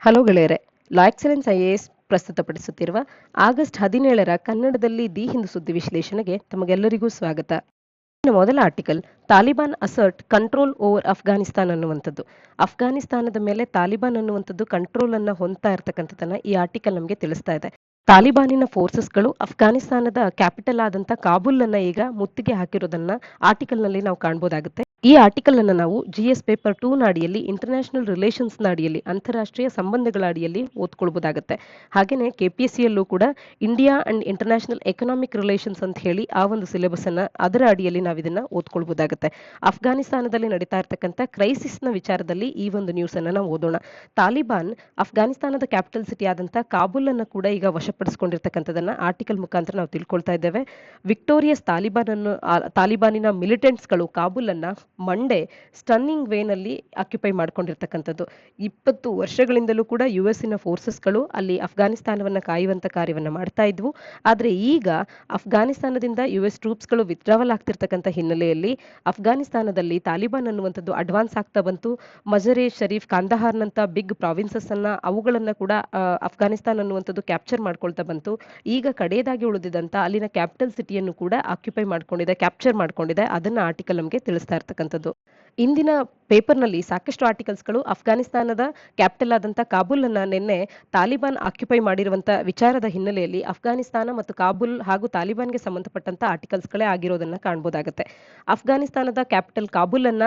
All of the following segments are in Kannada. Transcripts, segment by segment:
ಹಲೋ ಗೆಳೆಯರೆ, ಲಾ ಎಕ್ಸಲೆನ್ಸ್ ಐಎಎಸ್ ಪ್ರಸ್ತುತಪಡಿಸುತ್ತಿರುವ ಆಗಸ್ಟ್ 17ರ ಕನ್ನಡದಲ್ಲಿ ದಿ ಹಿಂದೂ ಸುದ್ದಿ ವಿಶ್ಲೇಷಣೆಗೆ ತಮಗೆಲ್ಲರಿಗೂ ಸ್ವಾಗತ. ಮೊದಲ article, Taliban assert control over Afghanistan ಅನ್ನುವಂಥದ್ದು. ಅಫ್ಘಾನಿಸ್ತಾನದ ಮೇಲೆ ತಾಲಿಬಾನ್ ಅನ್ನುವಂಥದ್ದು ಕಂಟ್ರೋಲ್ ಅನ್ನ ಹೊಂದ್ತಾ ಇರ್ತಕ್ಕಂಥದ್ದನ್ನ ಈ ಆರ್ಟಿಕಲ್ ನಮಗೆ ತಿಳಿಸ್ತಾ ಇದೆ. ತಾಲಿಬಾನಿನ ಫೋರ್ಸಸ್ಗಳು ಅಫ್ಘಾನಿಸ್ತಾನದ ಕ್ಯಾಪಿಟಲ್ ಆದಂತ ಕಾಬೂಲ್ ಅನ್ನ ಈಗ ಮುತ್ತಿಗೆ ಹಾಕಿರೋದನ್ನ ಆರ್ಟಿಕಲ್ ನಲ್ಲಿ ನಾವು ಕಾಣಬಹುದಾಗುತ್ತೆ. ಈ ಆರ್ಟಿಕಲ್ ಅನ್ನು ನಾವು ಜಿಎಸ್ ಪೇಪರ್ 2 ನ ಅಡಿಯಲ್ಲಿ ಇಂಟರ್ನ್ಯಾಷನಲ್ ರಿಲೇಷನ್ಸ್ ನ ಅಡಿಯಲ್ಲಿ ಅಂತಾರಾಷ್ಟ್ರೀಯ ಸಂಬಂಧಗಳ ಅಡಿಯಲ್ಲಿ ಓದ್ಕೊಳ್ಬಹುದಾಗುತ್ತೆ. ಹಾಗೇನೆ ಕೆಪಿಎಸ್ಸಿಯಲ್ಲೂ ಕೂಡ India and international economic relations ಅಂತ ಹೇಳಿ ಆ ಒಂದು ಸಿಲೆಬಸ್ ಅನ್ನ ಅದರ ಅಡಿಯಲ್ಲಿ ನಾವು ಇದನ್ನ ಓದ್ಕೊಳ್ಬಹುದಾಗುತ್ತೆ. ಅಫ್ಘಾನಿಸ್ತಾನದಲ್ಲಿ ನಡೀತಾ ಇರ್ತಕ್ಕಂಥ ಕ್ರೈಸಿಸ್ ನ ವಿಚಾರದಲ್ಲಿ ಈ ಒಂದು ನ್ಯೂಸ್ ಅನ್ನ ನಾವು ಓದೋಣ. ತಾಲಿಬಾನ್ ಅಫ್ಘಾನಿಸ್ತಾನದ ಕ್ಯಾಪಿಟಲ್ ಸಿಟಿ ಆದಂತ ಕಾಬೂಲ್ ಅನ್ನು ಕೂಡ ಈಗ ವಶಪಡಿಸಿಕೊಂಡಿರ್ತಕ್ಕಂಥದನ್ನ ಆರ್ಟಿಕಲ್ ಮುಖಾಂತರ ನಾವು ತಿಳ್ಕೊಳ್ತಾ ಇದ್ದೇವೆ. ವಿಕ್ಟೋರಿಯಸ್ ತಾಲಿಬಾನಿನ ಮಿಲಿಟೆಂಟ್ಸ್ಗಳು ಕಾಬೂಲ್ ಅನ್ನ ಮಂಡೇ ಸ್ಟನ್ನಿಂಗ್ ವೇನಲ್ಲಿ ಆಕ್ಯುಪೈ ಮಾಡ್ಕೊಂಡಿರ್ತಕ್ಕಂಥದ್ದು. 20 ವರ್ಷಗಳಿಂದಲೂ ಕೂಡ ಯುಎಸ್ನ ಫೋರ್ಸಸ್ಗಳು ಅಲ್ಲಿ ಅಫ್ಘಾನಿಸ್ತಾನವನ್ನ ಕಾಯುವಂತ ಕಾರ್ಯವನ್ನ ಮಾಡ್ತಾ ಇದ್ವು. ಆದ್ರೆ ಈಗ ಅಫ್ಘಾನಿಸ್ತಾನದಿಂದ ಯುಎಸ್ ಟ್ರೂಪ್ಸ್ಗಳು ವಿತ್ಡ್ರಾವಲ್ ಆಗ್ತಿರ್ತಕ್ಕಂಥ ಹಿನ್ನೆಲೆಯಲ್ಲಿ ಅಫ್ಘಾನಿಸ್ತಾನದಲ್ಲಿ ತಾಲಿಬಾನ್ ಅನ್ನುವಂಥದ್ದು ಅಡ್ವಾನ್ಸ್ ಆಗ್ತಾ ಬಂತು. ಮಜರೆ ಶರೀಫ್, ಕಾಂದಹಾರ್ನಂತ ಬಿಗ್ ಪ್ರಾವಿನ್ಸಸ್ ಅನ್ನ ಅವುಗಳನ್ನ ಕೂಡ ಅಫ್ಘಾನಿಸ್ತಾನ ಅನ್ನುವಂಥದ್ದು ಕ್ಯಾಪ್ಚರ್ ಮಾಡ್ಕೊಳ್ತಾ ಬಂತು. ಈಗ ಕಡೆಯದಾಗಿ ಉಳಿದಿದ್ದಂತ ಅಲ್ಲಿನ ಕ್ಯಾಪಿಟಲ್ ಸಿಟಿಯನ್ನು ಕೂಡ ಆಕ್ಯುಪೈ ಮಾಡ್ಕೊಂಡಿದೆ, ಕ್ಯಾಪ್ಚರ್ ಮಾಡ್ಕೊಂಡಿದೆ. ಅದನ್ನ ಆರ್ಟಿಕಲ್ ನಮಗೆ ತಿಳಿಸ್ತಾ ಇರ್ತಕ್ಕಂಥದ್ದು. ಇಂದಿನ ಪೇಪರ್ನಲ್ಲಿ ಸಾಕಷ್ಟು ಆರ್ಟಿಕಲ್ಸ್ಗಳು ಅಫ್ಘಾನಿಸ್ತಾನದ ಕ್ಯಾಪಿಟಲ್ ಆದಂತ ಕಾಬೂಲ್ ಅನ್ನ ನಿನ್ನೆ ತಾಲಿಬಾನ್ ಆಕ್ಯುಪೈ ಮಾಡಿರುವಂತ ವಿಚಾರದ ಹಿನ್ನೆಲೆಯಲ್ಲಿ ಅಫ್ಘಾನಿಸ್ತಾನ ಮತ್ತು ಕಾಬೂಲ್ ಹಾಗೂ ತಾಲಿಬಾನ್ಗೆ ಸಂಬಂಧಪಟ್ಟಂತ ಆರ್ಟಿಕಲ್ಸ್ಗಳೇ ಆಗಿರೋದನ್ನ ಕಾಣಬಹುದಾಗುತ್ತೆ. ಅಫ್ಘಾನಿಸ್ತಾನದ ಕ್ಯಾಪಿಟಲ್ ಕಾಬೂಲ್ ಅನ್ನ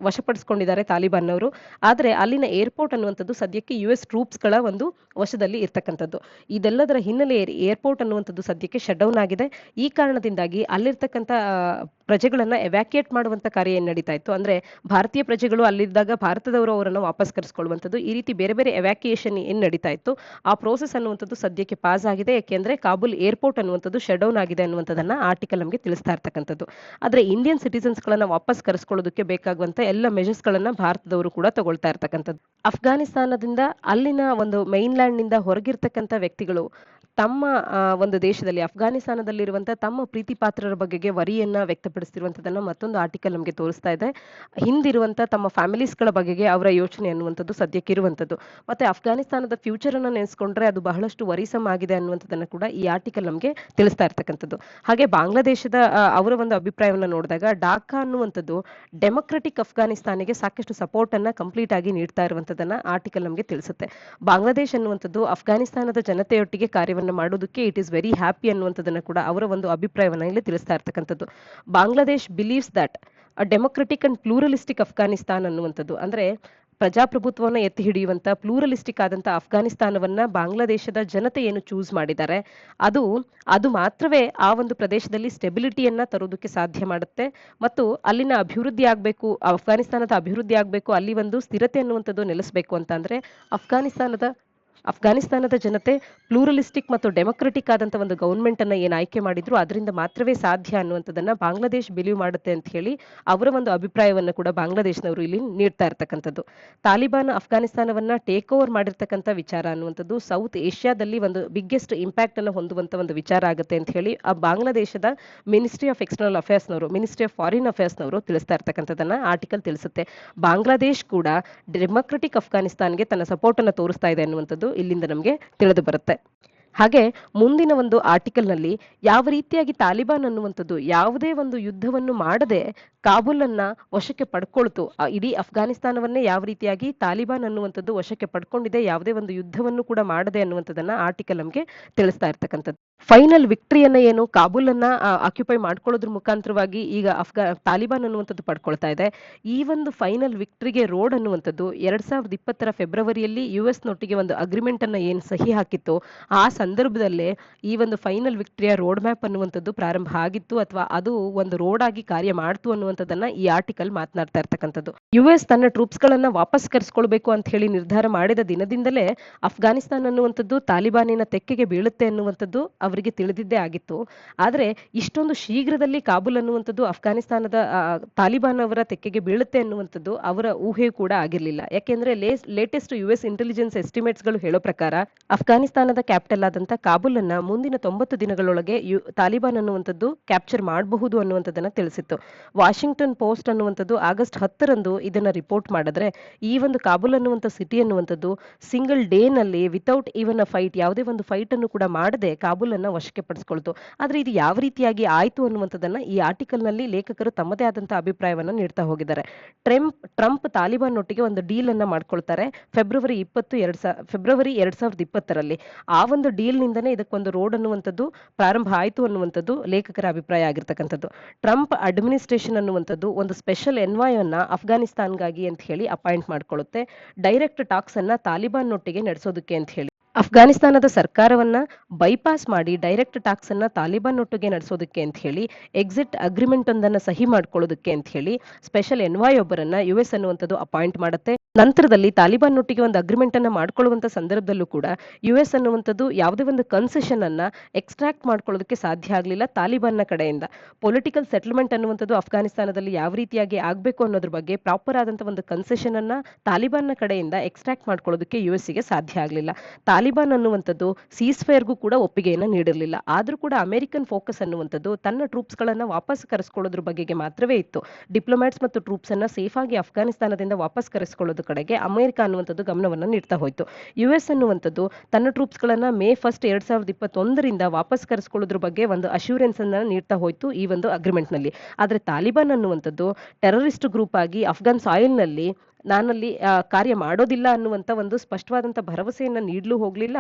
ವಶಪಡಿಸಿಕೊಂಡಿದ್ದಾರೆ ತಾಲಿಬಾನ್ ಅವರು. ಆದ್ರೆ ಅಲ್ಲಿನ ಏರ್ಪೋರ್ಟ್ ಅನ್ನುವಂಥದ್ದು ಸದ್ಯಕ್ಕೆ ಯುಎಸ್ ಟ್ರೂಪ್ಸ್ಗಳ ಒಂದು ವಶದಲ್ಲಿ ಇರ್ತಕ್ಕಂಥದ್ದು. ಇದೆಲ್ಲದರ ಹಿನ್ನೆಲೆ ಏರ್ಪೋರ್ಟ್ ಅನ್ನುವಂಥದ್ದು ಸದ್ಯಕ್ಕೆ ಶಟ್ ಡೌನ್ ಆಗಿದೆ. ಈ ಕಾರಣದಿಂದಾಗಿ ಅಲ್ಲಿರ್ತಕ್ಕಂಥ ಪ್ರಜೆಗಳನ್ನ ಎವ್ಯಾಕ್ಯುಯೇಟ್ ಮಾಡುವಂತ ಕಾರ್ಯ ಏನ್ ನಡೀತಾ ಇತ್ತು, ಅಂದ್ರೆ ಭಾರತೀಯ ಪ್ರಜೆಗಳು ಅಲ್ಲಿದ್ದಾಗ ಭಾರತದವರು ಅವರನ್ನು ವಾಪಸ್ ಕರೆಸ್ಕೊಳ್ಳುವಂಥದ್ದು, ಈ ರೀತಿ ಬೇರೆ ಬೇರೆ ಎವ್ಯಾಕ್ಯುಯೇಷನ್ ಏನ್ ನಡೀತಾ ಇತ್ತು ಆ ಪ್ರೋಸೆಸ್ ಅನ್ನುವಂಥದ್ದು ಸದ್ಯಕ್ಕೆ ಪಾಸ್ ಆಗಿದೆ. ಯಾಕೆಂದ್ರೆ ಕಾಬೂಲ್ ಏರ್ಪೋರ್ಟ್ ಅನ್ನುವಂಥದ್ದು ಶಟ್ ಡೌನ್ ಆಗಿದೆ ಅನ್ನುವಂಥದ್ದನ್ನ ಆರ್ಟಿಕಲ್ ನಮಗೆ ತಿಳಿಸ್ತಾ ಇರ್ತಕ್ಕಂಥದ್ದು. ಆದ್ರೆ ಇಂಡಿಯನ್ ಸಿಟಿಸನ್ಸ್ ಗಳನ್ನ ವಾಪಸ್ ಕರೆಸ್ಕೊಳ್ಳೋದಕ್ಕೆ ಬೇಕಾಗುವಂತ ಎಲ್ಲ ಮೆಜರ್ಸ್ ಗಳನ್ನ ಭಾರತದವರು ಕೂಡ ತಗೊಳ್ತಾ ಇರ್ತಕ್ಕಂಥದ್ದು. ಅಫ್ಘಾನಿಸ್ತಾನದಿಂದ ಅಲ್ಲಿನ ಒಂದು ಮೈನ್ಲ್ಯಾಂಡ್ ನಿಂದ ಹೊರಗಿರ್ತಕ್ಕಂಥ ವ್ಯಕ್ತಿಗಳು ತಮ್ಮ ಒಂದು ದೇಶದಲ್ಲಿ ಅಫ್ಘಾನಿಸ್ತಾನದಲ್ಲಿರುವಂತಹ ತಮ್ಮ ಪ್ರೀತಿ ಪಾತ್ರರ ಬಗೆಗೆ ವರಿಯನ್ನ ವ್ಯಕ್ತಪಡಿಸ್ತಿರುವಂತದನ್ನ ಮತ್ತೊಂದು ಆರ್ಟಿಕಲ್ ನಮಗೆ ತೋರಿಸ್ತಾ ಇದೆ. ಹಿಂದಿರುವಂತ ತಮ್ಮ ಫ್ಯಾಮಿಲೀಸ್ಗಳ ಬಗೆಗೆ ಅವರ ಯೋಚನೆ ಅನ್ನುವಂಥದ್ದು ಸದ್ಯಕ್ಕೆ ಇರುವಂತದ್ದು. ಮತ್ತೆ ಅಫ್ಘಾನಿಸ್ತಾನದ ಫ್ಯೂಚರ್ ಅನ್ನ ನೆನೆಸ್ಕೊಂಡ್ರೆ ಅದು ಬಹಳಷ್ಟು ವರಿಸಮ್ ಆಗಿದೆ ಅನ್ನುವಂಥದ್ದನ್ನ ಕೂಡ ಈ ಆರ್ಟಿಕಲ್ ನಮಗೆ ತಿಳಿಸ್ತಾ ಇರ್ತಕ್ಕಂಥದ್ದು. ಹಾಗೆ ಬಾಂಗ್ಲಾದೇಶದ ಅವರ ಒಂದು ಅಭಿಪ್ರಾಯವನ್ನ ನೋಡಿದಾಗ ಢಾಕಾ ಅನ್ನುವಂಥದ್ದು ಡೆಮೊಕ್ರೆಟಿಕ್ ಅಫ್ಘಾನಿಸ್ತಾನಿಗೆ ಸಾಕಷ್ಟು ಸಪೋರ್ಟ್ ಅನ್ನ ಕಂಪ್ಲೀಟ್ ಆಗಿ ನೀಡ್ತಾ ಇರುವಂತದನ್ನ ಆರ್ಟಿಕಲ್ ನಮಗೆ ತಿಳಿಸುತ್ತೆ. ಬಾಂಗ್ಲಾದೇಶ ಅನ್ನುವಂಥದ್ದು ಅಫ್ಘಾನಿಸ್ತಾನದ ಜನತೆಯೊಟ್ಟಿಗೆ ಕಾರ್ಯವನ್ನ ಮಾಡೋದಕ್ಕೆ ಇಟ್ ಇಸ್ ವೆರಿ ಹ್ಯಾಪಿ ಅನ್ನುವಂಥದ್ದನ್ನ ಕೂಡ ಅವರ ಒಂದು ಅಭಿಪ್ರಾಯವನ್ನ ಇಲ್ಲಿ ತಿಳಿಸ್ತಾ ಇರ್ತಕ್ಕಂಥದ್ದು. Bangladesh believes that a democratic and pluralistic Afghanistan ಅನ್ನುವಂಥದ್ದು, ಅಂದ್ರೆ ಪ್ರಜಾಪ್ರಭುತ್ವವನ್ನು ಎತ್ತಿ ಹಿಡಿಯುವಂತ ಪ್ಲೂರಲಿಸ್ಟಿಕ್ ಆದಂತ ಅಫ್ಘಾನಿಸ್ತಾನವನ್ನ ಬಾಂಗ್ಲಾದೇಶದ ಜನತೆ ಏನು ಚೂಸ್ ಮಾಡಿದ್ದಾರೆ ಅದು ಮಾತ್ರವೇ ಆ ಒಂದು ಪ್ರದೇಶದಲ್ಲಿ ಸ್ಟೆಬಿಲಿಟಿಯನ್ನ ತರೋದಕ್ಕೆ ಸಾಧ್ಯ ಮಾಡುತ್ತೆ. ಮತ್ತು ಅಲ್ಲಿನ ಅಭಿವೃದ್ಧಿ ಆಗ್ಬೇಕು, ಅಫ್ಘಾನಿಸ್ತಾನದ ಅಭಿವೃದ್ಧಿ ಆಗ್ಬೇಕು, ಅಲ್ಲಿ ಒಂದು ಸ್ಥಿರತೆ ಅನ್ನುವಂಥದ್ದು ನೆಲೆಸಬೇಕು ಅಂತ ಅಂದ್ರೆ ಅಫ್ಘಾನಿಸ್ತಾನದ ಜನತೆ ಪ್ಲೂರಲಿಸ್ಟಿಕ್ ಮತ್ತು ಡೆಮೊಕ್ರೆಟಿಕ್ ಆದಂತ ಒಂದು ಗವರ್ಮೆಂಟ್ ಅನ್ನ ಏನ್ ಆಯ್ಕೆ ಮಾಡಿದ್ರು ಅದರಿಂದ ಮಾತ್ರವೇ ಸಾಧ್ಯ ಅನ್ನುವಂಥದ್ದನ್ನ ಬಾಂಗ್ಲಾದೇಶ್ ಬಿಲೀವ್ ಮಾಡುತ್ತೆ ಅಂತ ಹೇಳಿ ಅವರ ಒಂದು ಅಭಿಪ್ರಾಯವನ್ನ ಕೂಡ ಬಾಂಗ್ಲಾದೇಶನವರು ಇಲ್ಲಿ ನೀಡ್ತಾ ಇರ್ತಕ್ಕಂಥದ್ದು. ತಾಲಿಬಾನ್ ಅಫ್ಘಾನಿಸ್ತಾನವನ್ನ ಟೇಕ್ ಓವರ್ ಮಾಡಿರ್ತಕ್ಕಂಥ ವಿಚಾರ ಅನ್ನುವಂಥದ್ದು ಸೌತ್ ಏಷ್ಯಾದಲ್ಲಿ ಒಂದು ಬಿಗ್ಗೆಸ್ಟ್ ಇಂಪ್ಯಾಕ್ಟ್ ಅನ್ನು ಹೊಂದುವಂತ ಒಂದು ವಿಚಾರ ಆಗುತ್ತೆ ಅಂತ ಹೇಳಿ ಆ ಬಾಂಗ್ಲಾದೇಶದ ಮಿನಿಸ್ಟ್ರಿ ಆಫ್ ಎಕ್ಸ್ಟರ್ನಲ್ ಅಫೇರ್ಸ್ನವರು, ಮಿನಿಸ್ಟ್ರಿ ಆಫ್ ಫಾರಿನ್ ಅಫೇರ್ಸ್ನವರು ತಿಳಿಸ್ತಾ ಇರ್ತಕ್ಕಂಥದ್ದನ್ನ ಆರ್ಟಿಕಲ್ ತಿಳಿಸುತ್ತೆ. ಬಾಂಗ್ಲಾದೇಶ್ ಕೂಡ ಡೆಮೊಕ್ರೆಟಿಕ್ ಅಫ್ಘಾನಿಸ್ತಾನ್ಗೆ ತನ್ನ ಸಪೋರ್ಟ್ ಅನ್ನ ತೋರಿಸ್ತಾ ಇದೆ ಅನ್ನುವಂಥದ್ದು ಇಲ್ಲಿಂದ ನಮಗೆ ತಿಳಿದು ಬರುತ್ತೆ. ಹಾಗೆ ಮುಂದಿನ ಒಂದು ಆರ್ಟಿಕಲ್ ನಲ್ಲಿ ಯಾವ ರೀತಿಯಾಗಿ ತಾಲಿಬಾನ್ ಅನ್ನುವಂಥದ್ದು ಯಾವುದೇ ಒಂದು ಯುದ್ಧವನ್ನು ಮಾಡದೆ ಕಾಬೂಲ್ ಅನ್ನ ವಶಕ್ಕೆ ಪಡ್ಕೊಳ್ತು, ಇಡೀ ಅಫ್ಘಾನಿಸ್ತಾನವನ್ನೇ ಯಾವ ರೀತಿಯಾಗಿ ತಾಲಿಬಾನ್ ಅನ್ನುವಂಥದ್ದು ವಶಕ್ಕೆ ಪಡ್ಕೊಂಡಿದೆ, ಯಾವುದೇ ಒಂದು ಯುದ್ಧವನ್ನು ಕೂಡ ಮಾಡದೆ ಅನ್ನುವಂಥದ್ದನ್ನ ಆರ್ಟಿಕಲ್ ನಮಗೆ ತಿಳಿಸ್ತಾ ಇರ್ತಕ್ಕಂಥದ್ದು. ಫೈನಲ್ ವಿಕ್ಟರಿಯನ್ನ ಏನು ಕಾಬೂಲ್ ಅನ್ನ ಆಕ್ಯುಪೈ ಮಾಡ್ಕೊಳ್ಳೋದ್ರ ಮುಖಾಂತರವಾಗಿ ಈಗ ತಾಲಿಬಾನ್ ಅನ್ನುವಂಥದ್ದು ಪಡ್ಕೊಳ್ತಾ ಇದೆ. ಈ ಒಂದು ಫೈನಲ್ ವಿಕ್ಟರಿಗೆ ರೋಡ್ ಅನ್ನುವಂಥದ್ದು 2020 ಫೆಬ್ರವರಿಯಲ್ಲಿ ಯುಎಸ್ ನೊಟ್ಟಿಗೆ ಒಂದು ಅಗ್ರಿಮೆಂಟ್ ಅನ್ನ ಏನ್ ಸಹಿ ಹಾಕಿತ್ತು ಆ ಸಂದರ್ಭದಲ್ಲೇ ಈ ಒಂದು ಫೈನಲ್ ವಿಕ್ಟರಿಯ ರೋಡ್ ಮ್ಯಾಪ್ ಅನ್ನುವಂಥದ್ದು ಪ್ರಾರಂಭ ಆಗಿತ್ತು, ಅಥವಾ ಅದು ಒಂದು ರೋಡ್ ಆಗಿ ಕಾರ್ಯ ಮಾಡ್ತು ಅನ್ನುವಂಥದ್ದನ್ನ ಈ ಆರ್ಟಿಕಲ್ ಮಾತನಾಡ್ತಾ ಇರ್ತಕ್ಕಂಥದ್ದು. ಯುಎಸ್ ತನ್ನ ಟ್ರೂಪ್ಸ್ ಗಳನ್ನ ವಾಪಸ್ ಕರೆಸ್ಕೊಳ್ಬೇಕು ಅಂತ ಹೇಳಿ ನಿರ್ಧಾರ ಮಾಡಿದ ದಿನದಿಂದಲೇ ಅಫ್ಘಾನಿಸ್ತಾನ ಅನ್ನುವಂಥದ್ದು ತಾಲಿಬಾನಿನ ತೆಕ್ಕೆಗೆ ಬೀಳುತ್ತೆ ಅನ್ನುವಂಥದ್ದು ಅವರಿಗೆ ತಿಳಿದಿದ್ದೇ ಆಗಿತ್ತು. ಆದ್ರೆ ಇಷ್ಟೊಂದು ಶೀಘ್ರದಲ್ಲಿ ಕಾಬೂಲ್ ಅನ್ನುವಂಥದ್ದು ಅಫ್ಘಾನಿಸ್ತಾನದ ತಾಲಿಬಾನ್ ಅವರ ತೆಕ್ಕೆಗೆ ಬೀಳುತ್ತೆ ಅನ್ನುವಂಥದ್ದು ಅವರ ಊಹೆ ಕೂಡ ಆಗಿರ್ಲಿಲ್ಲ. ಯಾಕೆಂದ್ರೆ ಲೇಟೆಸ್ಟ್ ಯುಎಸ್ ಇಂಟೆಲಿಜೆನ್ಸ್ ಎಸ್ಟಿಮೇಟ್ಸ್ ಗಳು ಹೇಳೋ ಪ್ರಕಾರ ಅಫ್ಘಾನಿಸ್ತಾನದ ಕ್ಯಾಪಿಟಲ್ ಆದಂತ ಕಾಬೂಲ್ ಅನ್ನ ಮುಂದಿನ 90 ದಿನಗಳೊಳಗೆ ತಾಲಿಬಾನ್ ಅನ್ನುವಂಥದ್ದು ಕ್ಯಾಪ್ಚರ್ ಮಾಡಬಹುದು ಅನ್ನುವಂಥದ್ದನ್ನ ತಿಳಿಸಿತ್ತು. ವಾಷಿಂಗ್ಟನ್ ಪೋಸ್ಟ್ ಅನ್ನುವಂಥದ್ದು ಆಗಸ್ಟ್ 10ರಂದು ಇದನ್ನ ರಿಪೋರ್ಟ್ ಮಾಡಿದ್ರೆ, ಈ ಒಂದು ಕಾಬೂಲ್ ಅನ್ನುವಂಥ ಸಿಟಿ ಅನ್ನುವಂಥದ್ದು ಸಿಂಗಲ್ ಡೇನಲ್ಲಿ ವಿತೌಟ್ ಈವನ್ ಅ ಫೈಟ್, ಯಾವುದೇ ಒಂದು ಫೈಟ್ ಅನ್ನು ಕೂಡ ಮಾಡದೆ ಕಾಬೂಲ್ ಅನ್ನ ವಶಕ್ಕೆ ಪಡಿಸ್ಕೊಳ್ತು. ಆದ್ರೆ ಇದು ಯಾವ ರೀತಿಯಾಗಿ ಆಯ್ತು ಅನ್ನುವಂಥದ್ದನ್ನ ಈ ಆರ್ಟಿಕಲ್ ನಲ್ಲಿ ಲೇಖಕರು ತಮ್ಮದೇ ಆದಂತಹ ಅಭಿಪ್ರಾಯವನ್ನ ನೀಡ್ತಾ ಹೋಗಿದ್ದಾರೆ. ಟ್ರಂಪ್ ತಾಲಿಬಾನ್ ಒಟ್ಟಿಗೆ ಒಂದು ಡೀಲ್ ಅನ್ನ ಮಾಡ್ಕೊಳ್ತಾರೆ ಫೆಬ್ರವರಿ 2020ರಲ್ಲಿ. ಆ ಒಂದು ಡೀಲ್ ನಿಂದನೇ ಇದಕ್ಕೊಂದು ರೋಡ್ ಅನ್ನುವಂಥದ್ದು ಪ್ರಾರಂಭ ಆಯ್ತು ಅನ್ನುವಂಥದ್ದು ಲೇಖಕರ ಅಭಿಪ್ರಾಯ ಆಗಿರ್ತಕ್ಕಂಥದ್ದು. ಟ್ರಂಪ್ ಅಡ್ಮಿನಿಸ್ಟ್ರೇಷನ್ ಅನ್ನುವಂಥದ್ದು ಒಂದು ಸ್ಪೆಷಲ್ ಎನ್ವಾಯ್ ಅನ್ನ ಅಫ್ಘಾನಿಸ್ತಾನ್ಗಾಗಿ ಅಂತ ಹೇಳಿ ಅಪಾಯಿಂಟ್ ಮಾಡ್ಕೊಳ್ಳುತ್ತೆ, ಡೈರೆಕ್ಟ್ ಟಾಕ್ಸ್ ಅನ್ನ ತಾಲಿಬಾನ್ ಒಟ್ಟಿಗೆ ನಡೆಸೋದಕ್ಕೆ ಅಂತ ಹೇಳಿ. ಅಫ್ಘಾನಿಸ್ತಾನದ ಸರ್ಕಾರವನ್ನ ಬೈಪಾಸ್ ಮಾಡಿ ಡೈರೆಕ್ಟ್ ಟಾಕ್ಸ್ ಅನ್ನ ತಾಲಿಬಾನ್ ಒಟ್ಟಿಗೆ ನಡೆಸೋದಕ್ಕೆ ಅಂತ ಹೇಳಿ ಎಕ್ಸಿಟ್ ಅಗ್ರಿಮೆಂಟ್ ಒಂದನ್ನ ಸಹಿ ಮಾಡ್ಕೊಳ್ಳೋದಕ್ಕೆ ಅಂತ ಹೇಳಿ ಸ್ಪೆಷಲ್ ಎನ್ವಾಯ್ ಒಬ್ಬರನ್ನ ಯುಎಸ್ ಅನ್ನುವಂಥದ್ದು ಅಪಾಯಿಂಟ್ ಮಾಡುತ್ತೆ. ನಂತರದಲ್ಲಿ ತಾಲಿಬಾನ್ ಒಟ್ಟಿಗೆ ಒಂದು ಅಗ್ರಿಮೆಂಟ್ ಅನ್ನ ಮಾಡ್ಕೊಳ್ಳುವಂತ ಸಂದರ್ಭದಲ್ಲೂ ಕೂಡ ಯುಎಸ್ ಅನ್ನುವಂಥದ್ದು ಯಾವುದೇ ಒಂದು ಕನ್ಸೆಷನ್ ಅನ್ನ ಎಕ್ಸ್ಟ್ರಾಕ್ಟ್ ಮಾಡ್ಕೊಳ್ಳೋದಕ್ಕೆ ಸಾಧ್ಯ ಆಗಲಿಲ್ಲ ತಾಲಿಬಾನ್ನ ಕಡೆಯಿಂದ. ಪೊಲಿಟಿಕಲ್ ಸೆಟಲ್ಮೆಂಟ್ ಅನ್ನುವಂಥದ್ದು ಅಫ್ಘಾನಿಸ್ತಾನದಲ್ಲಿ ಯಾವ ರೀತಿಯಾಗಿ ಆಗಬೇಕು ಅನ್ನೋದ್ರ ಬಗ್ಗೆ ಪ್ರಾಪರ್ ಆದಂತ ಒಂದು ಕನ್ಸೆಷನ್ ಅನ್ನ ತಾಲಿಬಾನ್ನ ಕಡೆಯಿಂದ ಎಕ್ಸ್ಟ್ರಾಕ್ಟ್ ಮಾಡ್ಕೊಳ್ಳೋದಕ್ಕೆ ಯುಎಸ್ಗೆ ಸಾಧ್ಯ ಆಗಲಿಲ್ಲ. ತಾಲಿಬಾನ್ ಅನ್ನುವಂಥದ್ದು ಸೀಸ್ ಫೈರ್ಗೂ ಕೂಡ ಒಪ್ಪಿಗೆಯನ್ನು ನೀಡಿರಲಿಲ್ಲ. ಆದ್ರೂ ಕೂಡ ಅಮೆರಿಕನ್ ಫೋಕಸ್ ಅನ್ನುವಂಥದ್ದು ತನ್ನ ಟ್ರೂಪ್ಸ್ ಗಳನ್ನ ವಾಪಸ್ ಕರೆಸ್ಕೊಳ್ಳೋದ್ರ ಬಗೆಗೆ ಮಾತ್ರವೇ ಇತ್ತು. ಡಿಪ್ಲೊಮ್ಯಾಟ್ಸ್ ಮತ್ತು ಟ್ರೂಪ್ಸ್ ಅನ್ನ ಸೇಫ್ ಆಗಿ ಅಫ್ಘಾನಿಸ್ತಾನದಿಂದ ವಾಪಸ್ ಕರೆಸ್ಕೊಳ್ಳೋದ್ರ ಕಡೆಗೆ ಅಮೆರಿಕ ಅನ್ನುವಂಥದ್ದು ಗಮನವನ್ನು ನೀಡ್ತಾ ಹೋಯ್ತು. ಯುಎಸ್ ಅನ್ನುವಂಥದ್ದು ತನ್ನ ಟ್ರೂಪ್ಸ್ ಗಳನ್ನ ಮೇ 1, 2021ರಿಂದ ವಾಪಸ್ ಕರೆಸ್ಕೊಳ್ಳೋದ್ರ ಬಗ್ಗೆ ಒಂದು ಅಶ್ಯೂರೆನ್ಸ್ ಅನ್ನ ನೀಡ್ತಾ ಹೋಯ್ತು ಈ ಒಂದು ಅಗ್ರಿಮೆಂಟ್ ನಲ್ಲಿ. ಆದ್ರೆ ತಾಲಿಬಾನ್ ಅನ್ನುವಂಥದ್ದು ಟೆರರಿಸ್ಟ್ ಗ್ರೂಪ್ ಆಗಿ ಅಫ್ಘಾನ್ ಸಾಯಿಲ್ ನಲ್ಲಿ ನಾನಲ್ಲಿ ಕಾರ್ಯ ಮಾಡೋದಿಲ್ಲ ಅನ್ನುವಂತ ಒಂದು ಸ್ಪಷ್ಟವಾದಂತ ಭರವಸೆಯನ್ನ ನೀಡಲು ಹೋಗ್ಲಿಲ್ಲ.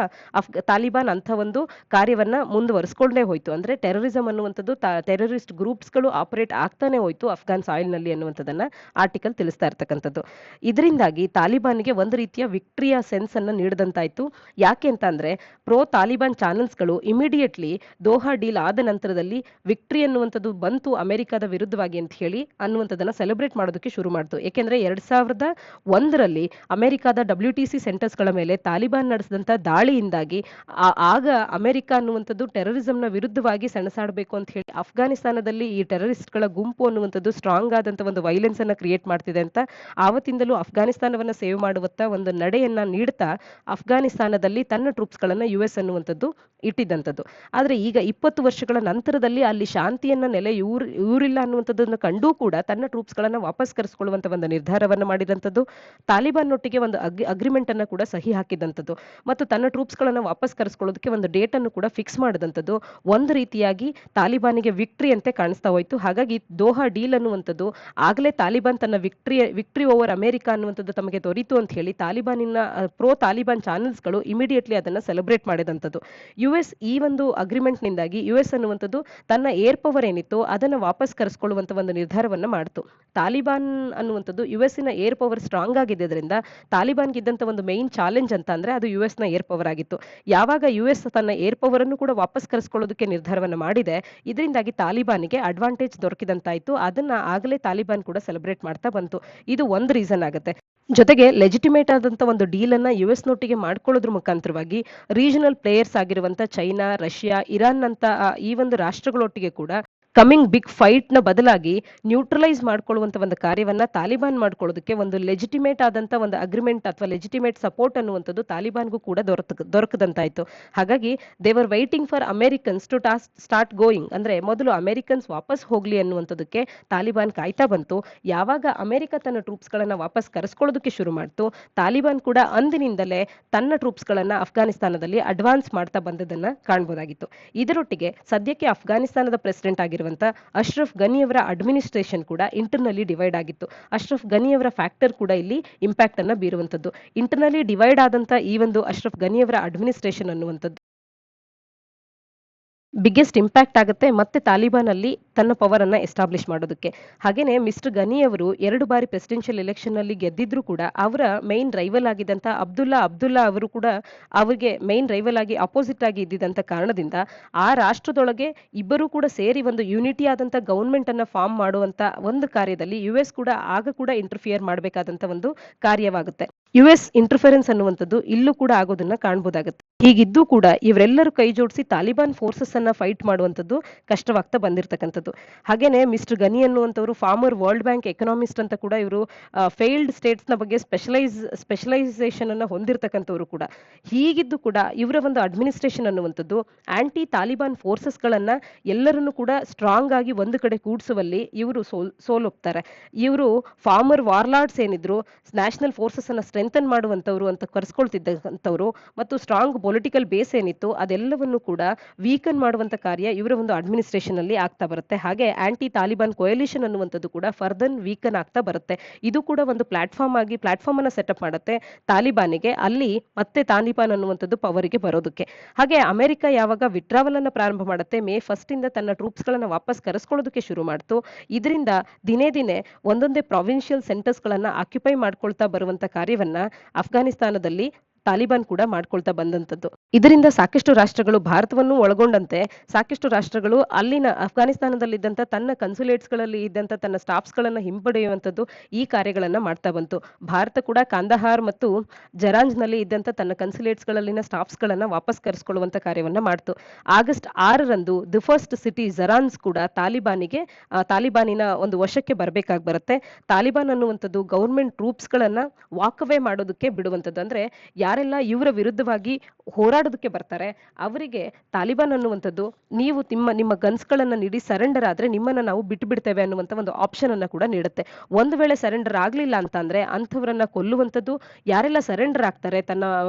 ತಾಲಿಬಾನ್ ಅಂತ ಒಂದು ಕಾರ್ಯವನ್ನ ಮುಂದುವರಿಸಿಕೊಂಡೇ ಹೋಯ್ತು. ಅಂದ್ರೆ ಟೆರರಿಸಂ ಅನ್ನುವಂಥದ್ದು ಟೆರರಿಸ್ಟ್ ಗ್ರೂಪ್ಸ್ ಗಳು ಆಪರೇಟ್ ಆಗ್ತಾನೆ ಹೋಯ್ತು ಅಫ್ಘಾನ್ ಸಾಯಿಲ್ ನಲ್ಲಿ ಅನ್ನುವಂಥದ್ದನ್ನ ಆರ್ಟಿಕಲ್ ತಿಳಿಸ್ತಾ ಇರ್ತಕ್ಕಂಥದ್ದು. ಇದರಿಂದಾಗಿ ತಾಲಿಬಾನ್ಗೆ ಒಂದು ರೀತಿಯ ವಿಕ್ಟ್ರಿಯ ಸೆನ್ಸ್ ಅನ್ನ ನೀಡಿದಂತಾಯ್ತು. ಯಾಕೆ ಅಂತ ಅಂದ್ರೆ ಪ್ರೋ ತಾಲಿಬಾನ್ ಚಾನೆಲ್ಸ್ಗಳು ಇಮಿಡಿಯೇಟ್ಲಿ ದೋಹಾ ಡೀಲ್ ಆದ ನಂತರದಲ್ಲಿ ವಿಕ್ಟ್ರಿ ಅನ್ನುವಂಥದ್ದು ಬಂತು ಅಮೆರಿಕದ ವಿರುದ್ಧವಾಗಿ ಅಂತ ಹೇಳಿ ಅನ್ನುವಂಥದ್ದನ್ನ ಸೆಲೆಬ್ರೇಟ್ ಮಾಡೋದಕ್ಕೆ ಶುರು ಮಾಡ್ತು. ಯಾಕೆಂದ್ರೆ 2001ರಲ್ಲಿ ಅಮೆರಿಕದ WTC ಸೆಂಟರ್ಸ್ ಗಳ ಮೇಲೆ ತಾಲಿಬಾನ್ ನಡೆಸಿದಂತ ದಾಳಿಯಿಂದಾಗಿ ಆಗ ಅಮೆರಿಕ ಅನ್ನುವಂಥದ್ದು ಟೆರರಿಸಂನ ವಿರುದ್ಧವಾಗಿ ಸೆಣಸಾಡಬೇಕು ಅಂತ ಹೇಳಿ ಅಫ್ಘಾನಿಸ್ತಾನದಲ್ಲಿ ಈ ಟೆರರಿಸ್ಟ್ ಗಳ ಗುಂಪು ಅನ್ನುವಂಥದ್ದು ಸ್ಟ್ರಾಂಗ್ ಆದಂತ ಒಂದು ವೈಲೆನ್ಸ್ ಅನ್ನ ಕ್ರಿಯೇಟ್ ಮಾಡ್ತಿದೆ ಅಂತ ಆವತ್ತಿಂದಲೂ ಅಫ್ಘಾನಿಸ್ತಾನವನ್ನ ಸೇವ್ ಮಾಡುವತ್ತ ಒಂದು ನಡೆಯನ್ನ ನೀಡ್ತಾ ಅಫ್ಘಾನಿಸ್ತಾನದಲ್ಲಿ ತನ್ನ ಟ್ರೂಪ್ಸ್ ಗಳನ್ನ ಯುಎಸ್ ಅನ್ನುವಂಥದ್ದು ಇಟ್ಟಿದ್ದಂಥದ್ದು. ಆದ್ರೆ ಈಗ 20 ವರ್ಷಗಳ ನಂತರದಲ್ಲಿ ಅಲ್ಲಿ ಶಾಂತಿಯನ್ನ ಊರಿಲ್ಲ ಅನ್ನುವಂಥದ್ದನ್ನು ಕಂಡೂ ಕೂಡ ತನ್ನ ಟ್ರೂಪ್ಸ್ ಗಳನ್ನ ವಾಪಸ್ ಕರೆಸ್ಕೊಳ್ಳುವಂತ ಒಂದು ನಿರ್ಧಾರವನ್ನು ಮಾಡಿದಂಥದ್ದು, ತಾಲಿಬಾನ್ ಒಟ್ಟಿಗೆ ಒಂದು ಅಗ್ರಿಮೆಂಟ್ ಅನ್ನ ಕೂಡ ಸಹಿ ಹಾಕಿದಂಥದ್ದು ಮತ್ತು ತನ್ನ ಟ್ರೂಪ್ಸ್ ಗಳನ್ನ ವಾಪಸ್ ಕರೆಸ್ಕೊಳ್ಳೋದಕ್ಕೆ ಒಂದು ಡೇಟ್ ಅನ್ನು ಕೂಡ ಫಿಕ್ಸ್ ಮಾಡಿದಂಥದ್ದು ಒಂದು ರೀತಿಯಾಗಿ ತಾಲಿಬಾನಿಗೆ ವಿಕ್ಟ್ರಿ ಅಂತೆ ಕಾಣಿಸ್ತಾ ಹೋಯ್ತು. ಹಾಗಾಗಿ ದೋಹಾ ಡೀಲ್ ಅನ್ನುವಂಥದ್ದು ಆಗಲೇ ತಾಲಿಬಾನ್ ತನ್ನ ವಿಕ್ಟ್ರಿ ಓವರ್ ಅಮೆರಿಕ ಅನ್ನುವಂಥದ್ದು ತಮಗೆ ದೊರೀತು ಅಂತ ಹೇಳಿ ತಾಲಿಬಾನಿನ ಪ್ರೋ ತಾಲಿಬಾನ್ ಚಾನೆಲ್ಸ್ ಗಳು ಇಮಿಡಿಯೇಟ್ಲಿ ಅದನ್ನ ಸೆಲೆಬ್ರೇಟ್ ಮಾಡಿದಂಥದ್ದು. ಯುಎಸ್ ಈ ಒಂದು ಅಗ್ರಿಮೆಂಟ್ ನಿಂದಾಗಿ ಯುಎಸ್ ಅನ್ನುವಂಥದ್ದು ತನ್ನ ಏರ್ ಪವರ್ ಏನಿತ್ತು ಅದನ್ನ ವಾಪಸ್ ಕರೆಸ್ಕೊಳ್ಳುವಂತ ಒಂದು ನಿರ್ಧಾರವನ್ನ ಮಾಡಿತು. ತಾಲಿಬಾನ್ ಅನ್ನುವಂಥದ್ದು ಯುಎಸ್ನ ಏರ್ ಪವರ್ ಸ್ಟ್ರಾಂಗ್ ಆಗಿದ್ದರಿಂದ ತಾಲಿಬಾನ್ಗೆ ಇದ್ದಂತ ಒಂದು ಮೈನ್ ಚಾಲೆಂಜ್ ಅಂತ ಅಂದ್ರೆ ಅದು ಯುಎಸ್ನ ಏರ್ ಪವರ್ ಆಗಿತ್ತು. ಯಾವಾಗ ಯುಎಸ್ ತನ್ನ ಏರ್ ಪವರ್ ಅನ್ನು ಕೂಡ ವಾಪಸ್ ಕರೆಸ್ಕೊಳ್ಳೋದಕ್ಕೆ ನಿರ್ಧಾರವನ್ನ ಮಾಡಿದೆ, ಇದರಿಂದಾಗಿ ತಾಲಿಬಾನಿಗೆ ಅಡ್ವಾಂಟೇಜ್ ದೊರಕಿದಂತಾಯ್ತು. ಅದನ್ನ ಆಗಲೇ ತಾಲಿಬಾನ್ ಕೂಡ ಸೆಲೆಬ್ರೇಟ್ ಮಾಡ್ತಾ ಬಂತು. ಇದು ಒಂದು ರೀಸನ್ ಆಗುತ್ತೆ. ಜೊತೆಗೆ ಲೆಜಿಟಿಮೇಟ್ ಆದಂತ ಒಂದು ಡೀಲ್ ಅನ್ನ ಯುಎಸ್ ನೊಟ್ಟಿಗೆ ಮಾಡ್ಕೊಳ್ಳೋದ್ರ ಮುಖಾಂತರವಾಗಿ ರೀಜನಲ್ ಪ್ಲೇಯರ್ಸ್ ಆಗಿರುವಂತ ಚೈನಾ, ರಷ್ಯಾ, ಇರಾನ್ ಅಂತ ಈ ಒಂದು ರಾಷ್ಟ್ರಗಳೊಟ್ಟಿಗೆ ಕೂಡ ಕಮಿಂಗ್ ಬಿಗ್ ಫೈಟ್ ನ ಬದಲಾಗಿ ನ್ಯೂಟ್ರಲೈಸ್ ಮಾಡ್ಕೊಳ್ಳುವಂತ ಒಂದು ಕಾರ್ಯವನ್ನ ತಾಲಿಬಾನ್ ಮಾಡ್ಕೊಳ್ಳೋದಕ್ಕೆ ಒಂದು ಲೆಜಿಟಿಮೇಟ್ ಆದಂತ ಒಂದು ಅಗ್ರಿಮೆಂಟ್ ಅಥವಾ ಲೆಜಿಟಿಮೇಟ್ ಸಪೋರ್ಟ್ ಅನ್ನುವಂಥದ್ದು ತಾಲಿಬಾನ್ಗೂ ಕೂಡ ದೊರಕದಂತಾಯ್ತು. ಹಾಗಾಗಿ they were waiting for Americans to start going, ಅಂದ್ರೆ ಮೊದಲು ಅಮೆರಿಕನ್ಸ್ ವಾಪಸ್ ಹೋಗ್ಲಿ ಅನ್ನುವಂಥದ್ದಕ್ಕೆ ತಾಲಿಬಾನ್ ಕಾಯ್ತಾ ಬಂತು. ಯಾವಾಗ ಅಮೆರಿಕ ತನ್ನ ಟ್ರೂಪ್ಸ್ ಗಳನ್ನ ವಾಪಸ್ ಕರೆಸ್ಕೊಳ್ಳೋದಕ್ಕೆ ಶುರು ಮಾಡ್ತು, ತಾಲಿಬಾನ್ ಕೂಡ ಅಂದಿನಿಂದಲೇ ತನ್ನ ಟ್ರೂಪ್ಸ್ ಗಳನ್ನ ಅಫ್ಘಾನಿಸ್ತಾನದಲ್ಲಿ ಅಡ್ವಾನ್ಸ್ ಮಾಡ್ತಾ ಬಂದದನ್ನ ಕಾಣಬಹುದಾಗಿತ್ತು. ಇದರೊಟ್ಟಿಗೆ ಸದ್ಯಕ್ಕೆ ಅಫ್ಘಾನಿಸ್ತಾನದ ಪ್ರೆಸಿಡೆಂಟ್ ಆಗಿರುವಂತ ಅಶ್ರಫ್ ಘನಿಯವರ ಅಡ್ಮಿನಿಸ್ಟ್ರೇಷನ್ ಕೂಡ ಇಂಟರ್ನಲಿ ಡಿವೈಡ್ ಆಗಿತ್ತು. ಅಶ್ರಫ್ ಘನಿಯವರ ಫ್ಯಾಕ್ಟರ್ ಕೂಡ ಇಲ್ಲಿ ಇಂಪ್ಯಾಕ್ಟ್ ಅನ್ನ ಬೀರುವಂತದ್ದು. ಇಂಟರ್ನಲಿ ಡಿವೈಡ್ ಆದಂತ ಈ ಒಂದು ಅಶ್ರಫ್ ಘನಿಯವರ ಅಡ್ಮಿನಿಸ್ಟ್ರೇಷನ್ ಅನ್ನುವಂಥದ್ದು ಬಿಗ್ಗೆಸ್ಟ್ ಇಂಪ್ಯಾಕ್ಟ್ ಆಗುತ್ತೆ ಮತ್ತೆ ತಾಲಿಬಾನ್ ಅಲ್ಲಿ ತನ್ನ ಪವರ್ ಅನ್ನ ಎಸ್ಟಾಬ್ಲಿಷ್ ಮಾಡೋದಕ್ಕೆ. ಹಾಗೇನೆ ಮಿಸ್ಟರ್ ಗನಿ ಅವರು 2 ಬಾರಿ ಪ್ರೆಸಿಡೆನ್ಷಿಯಲ್ ಎಲೆಕ್ಷನ್ ನಲ್ಲಿ ಗೆದ್ದಿದ್ರು ಕೂಡ ಅವರ ಮೈನ್ ರೈವಲ್ ಆಗಿದ್ದಂತ ಅಬ್ದುಲ್ಲಾ ಅವರು ಕೂಡ ಅವರಿಗೆ ಮೈನ್ ರೈವಲ್ ಆಗಿ ಅಪೋಸಿಟ್ ಆಗಿ ಇದ್ದಿದ್ದಂತ ಕಾರಣದಿಂದ ಆ ರಾಷ್ಟ್ರದೊಳಗೆ ಇಬ್ಬರು ಕೂಡ ಸೇರಿ ಒಂದು ಯೂನಿಟಿ ಆದಂತ ಗವರ್ಮೆಂಟ್ ಅನ್ನ ಫಾರ್ಮ್ ಮಾಡುವಂತ ಒಂದು ಕಾರ್ಯದಲ್ಲಿ ಯುಎಸ್ ಕೂಡ ಆಗ ಕೂಡ ಇಂಟರ್ಫಿಯರ್ ಮಾಡಬೇಕಾದಂತ ಒಂದು ಕಾರ್ಯವಾಗುತ್ತೆ. ಯುಎಸ್ ಇಂಟರ್ಫರೆನ್ಸ್ ಅನ್ನುವಂಥದ್ದು ಇಲ್ಲೂ ಕೂಡ ಆಗೋದನ್ನ ಕಾಣ್ಬೋದಾಗುತ್ತೆ. ಹೀಗಿದ್ದು ಕೂಡ ಇವರೆಲ್ಲರೂ ಕೈ ಜೋಡಿಸಿ ತಾಲಿಬಾನ್ ಫೋರ್ಸಸ್ ಅನ್ನ ಫೈಟ್ ಮಾಡುವಂಥದ್ದು ಕಷ್ಟವಾಗ್ತಾ ಬಂದಿರತಕ್ಕಂಥದ್ದು. ಹಾಗೇನೆ ಮಿಸ್ಟರ್ ಗನಿ ಅನ್ನುವಂಥವ್ರು ಫಾರ್ಮರ್ ವರ್ಲ್ಡ್ ಬ್ಯಾಂಕ್ ಎಕನಾಮಿಸ್ಟ್ ಅಂತ ಕೂಡ ಇವರು ಫೇಲ್ಡ್ ಸ್ಟೇಟ್ಸ್ ನ ಬಗ್ಗೆ ಸ್ಪೆಷಲೈಸೇಷನ್ ಅನ್ನ ಹೊಂದಿರತಕ್ಕಂಥವ್ರು ಕೂಡ. ಹೀಗಿದ್ದು ಕೂಡ ಇವರ ಒಂದು ಅಡ್ಮಿನಿಸ್ಟ್ರೇಷನ್ ಅನ್ನುವಂಥದ್ದು ಆಂಟಿ ತಾಲಿಬಾನ್ ಫೋರ್ಸಸ್ ಗಳನ್ನ ಎಲ್ಲರನ್ನು ಕೂಡ ಸ್ಟ್ರಾಂಗ್ ಆಗಿ ಒಂದು ಕಡೆ ಕೂಡಿಸುವಲ್ಲಿ ಇವರು ಸೋಲೊಪ್ತಾರೆ. ಇವರು ಫಾರ್ಮರ್ ವಾರ್ಲಾರ್ಡ್ಸ್ ಏನಿದ್ರು ನ್ಯಾಷನಲ್ ಫೋರ್ಸಸ್ ಅನ್ನ ಸ್ಟ್ರೆಂಥನ್ ಮಾಡುವಂತವ್ರು ಅಂತ ಕರೆಸ್ಕೊಳ್ತಿದ್ದಂಥವ್ರು ಮತ್ತು ಸ್ಟ್ರಾಂಗ್ ಪೊಲಿಟಿಕಲ್ ಬೇಸ್ ಏನಿತ್ತು ಅದೆಲ್ಲವನ್ನು ಕೂಡ ವೀಕನ್ ಮಾಡುವಂತ ಕಾರ್ಯ ಇವರ ಒಂದು ಅಡ್ಮಿನಿಸ್ಟ್ರೇಷನ್ ಅಲ್ಲಿ ಆಗ್ತಾ ಬರುತ್ತೆ. ಹಾಗೆ ಆಂಟಿ ತಾಲಿಬಾನ್ ಕೊಯಲಿಷನ್ ಅನ್ನುವಂಥದ್ದು ಕೂಡ ಫರ್ದರ್ ವೀಕನ್ ಆಗ್ತಾ ಬರುತ್ತೆ. ಇದು ಕೂಡ ಒಂದು ಪ್ಲಾಟ್ಫಾರ್ಮ್ ಅನ್ನ ಸೆಟಪ್ ಮಾಡುತ್ತೆ ತಾಲಿಬಾನಿಗೆ, ಅಲ್ಲಿ ಮತ್ತೆ ತಾಲಿಬಾನ್ ಅನ್ನುವಂಥದ್ದು ಪವರಿಗೆ ಬರೋದಕ್ಕೆ. ಹಾಗೆ ಅಮೆರಿಕ ಯಾವಾಗ ವಿಡ್ರಾವಲ್ ಅನ್ನ ಪ್ರಾರಂಭ ಮಾಡುತ್ತೆ ಮೇ 1 ಇಂದ ತನ್ನ ಟ್ರೂಪ್ಸ್ ಗಳನ್ನ ವಾಪಸ್ ಕರೆಸ್ಕೊಳ್ಳೋದಕ್ಕೆ ಶುರು ಮಾಡ್ತು, ಇದರಿಂದ ದಿನೇ ದಿನೇ ಒಂದೊಂದೇ ಪ್ರಾವಿನ್ಷಿಯಲ್ ಸೆಂಟರ್ಸ್ ಗಳನ್ನ ಆಕ್ಯುಪೈ ಮಾಡ್ಕೊಳ್ತಾ ಬರುವಂತ ಕಾರ್ಯವನ್ನ ಅಫ್ಘಾನಿಸ್ತಾನದಲ್ಲಿ ತಾಲಿಬಾನ್ ಕೂಡ ಮಾಡ್ಕೊಳ್ತಾ ಬಂದಂತದ್ದು. ಇದರಿಂದ ಸಾಕಷ್ಟು ರಾಷ್ಟ್ರಗಳು, ಭಾರತವನ್ನು ಒಳಗೊಂಡಂತೆ ಸಾಕಷ್ಟು ರಾಷ್ಟ್ರಗಳು ಅಲ್ಲಿನ ಅಫ್ಘಾನಿಸ್ತಾನದಲ್ಲಿದ್ದಂತ ತನ್ನ ಕನ್ಸುಲೇಟ್ಸ್ ಗಳಲ್ಲಿ ಇದ್ದಂತ ತನ್ನ ಸ್ಟಾಫ್ಸ್ ಗಳನ್ನ ಹಿಂಪಡೆಯುವಂತದ್ದು ಈ ಕಾರ್ಯಗಳನ್ನ ಮಾಡ್ತಾ ಬಂತು. ಭಾರತ ಕೂಡ ಕಾಂದಹಾರ್ ಮತ್ತು ಜರಾಂಜ್ ನಲ್ಲಿ ಇದ್ದಂತ ತನ್ನ ಕನ್ಸುಲೇಟ್ಸ್ ಗಳಲ್ಲಿನ ಸ್ಟಾಫ್ಸ್ ಗಳನ್ನ ವಾಪಸ್ ಕರೆಸ್ಕೊಳ್ಳುವಂತ ಕಾರ್ಯವನ್ನ ಮಾಡ್ತು. ಆಗಸ್ಟ್ 6ರಂದು ದಿ ಫಸ್ಟ್ ಸಿಟಿ ಜರಾನ್ಸ್ ಕೂಡ ತಾಲಿಬಾನಿನ ಒಂದು ವಶಕ್ಕೆ ಬರ್ಬೇಕಾಗಿ ಬರುತ್ತೆ. ತಾಲಿಬಾನ್ ಅನ್ನುವಂಥದ್ದು ಗೌರ್ಮೆಂಟ್ ಟ್ರೂಪ್ಸ್ ಗಳನ್ನ ವಾಕ್ ಅವೇ ಮಾಡೋದಕ್ಕೆ ಬಿಡುವಂಥದ್ದು. ಅಂದ್ರೆ ಯಾರೆಲ್ಲ ಇವರ ವಿರುದ್ಧವಾಗಿ ಹೋರಾಡೋದಕ್ಕೆ ಬರ್ತಾರೆ ಅವರಿಗೆ ತಾಲಿಬಾನ್ ಅನ್ನುವಂಥದ್ದು ನೀವು ನಿಮ್ಮ ಗನ್ಸ್ ಗಳನ್ನ ನೀಡಿ ಸರೆಂಡರ್ ಆದ್ರೆ ನಿಮ್ಮನ್ನ ನಾವು ಬಿಟ್ಟು ಬಿಡ್ತೇವೆ ಅನ್ನುವಂತ ಒಂದು ಆಪ್ಷನ್ ಅನ್ನ ಕೂಡ ನೀಡುತ್ತೆ. ಒಂದು ವೇಳೆ ಸರೆಂಡರ್ ಆಗ್ಲಿಲ್ಲ ಅಂತ ಅಂದ್ರೆ ಅಂಥವ್ರನ್ನ ಕೊಲ್ಲುವಂಥದ್ದು, ಯಾರೆಲ್ಲ ಸರೆಂಡರ್ ಆಗ್ತಾರೆ ತನ್ನ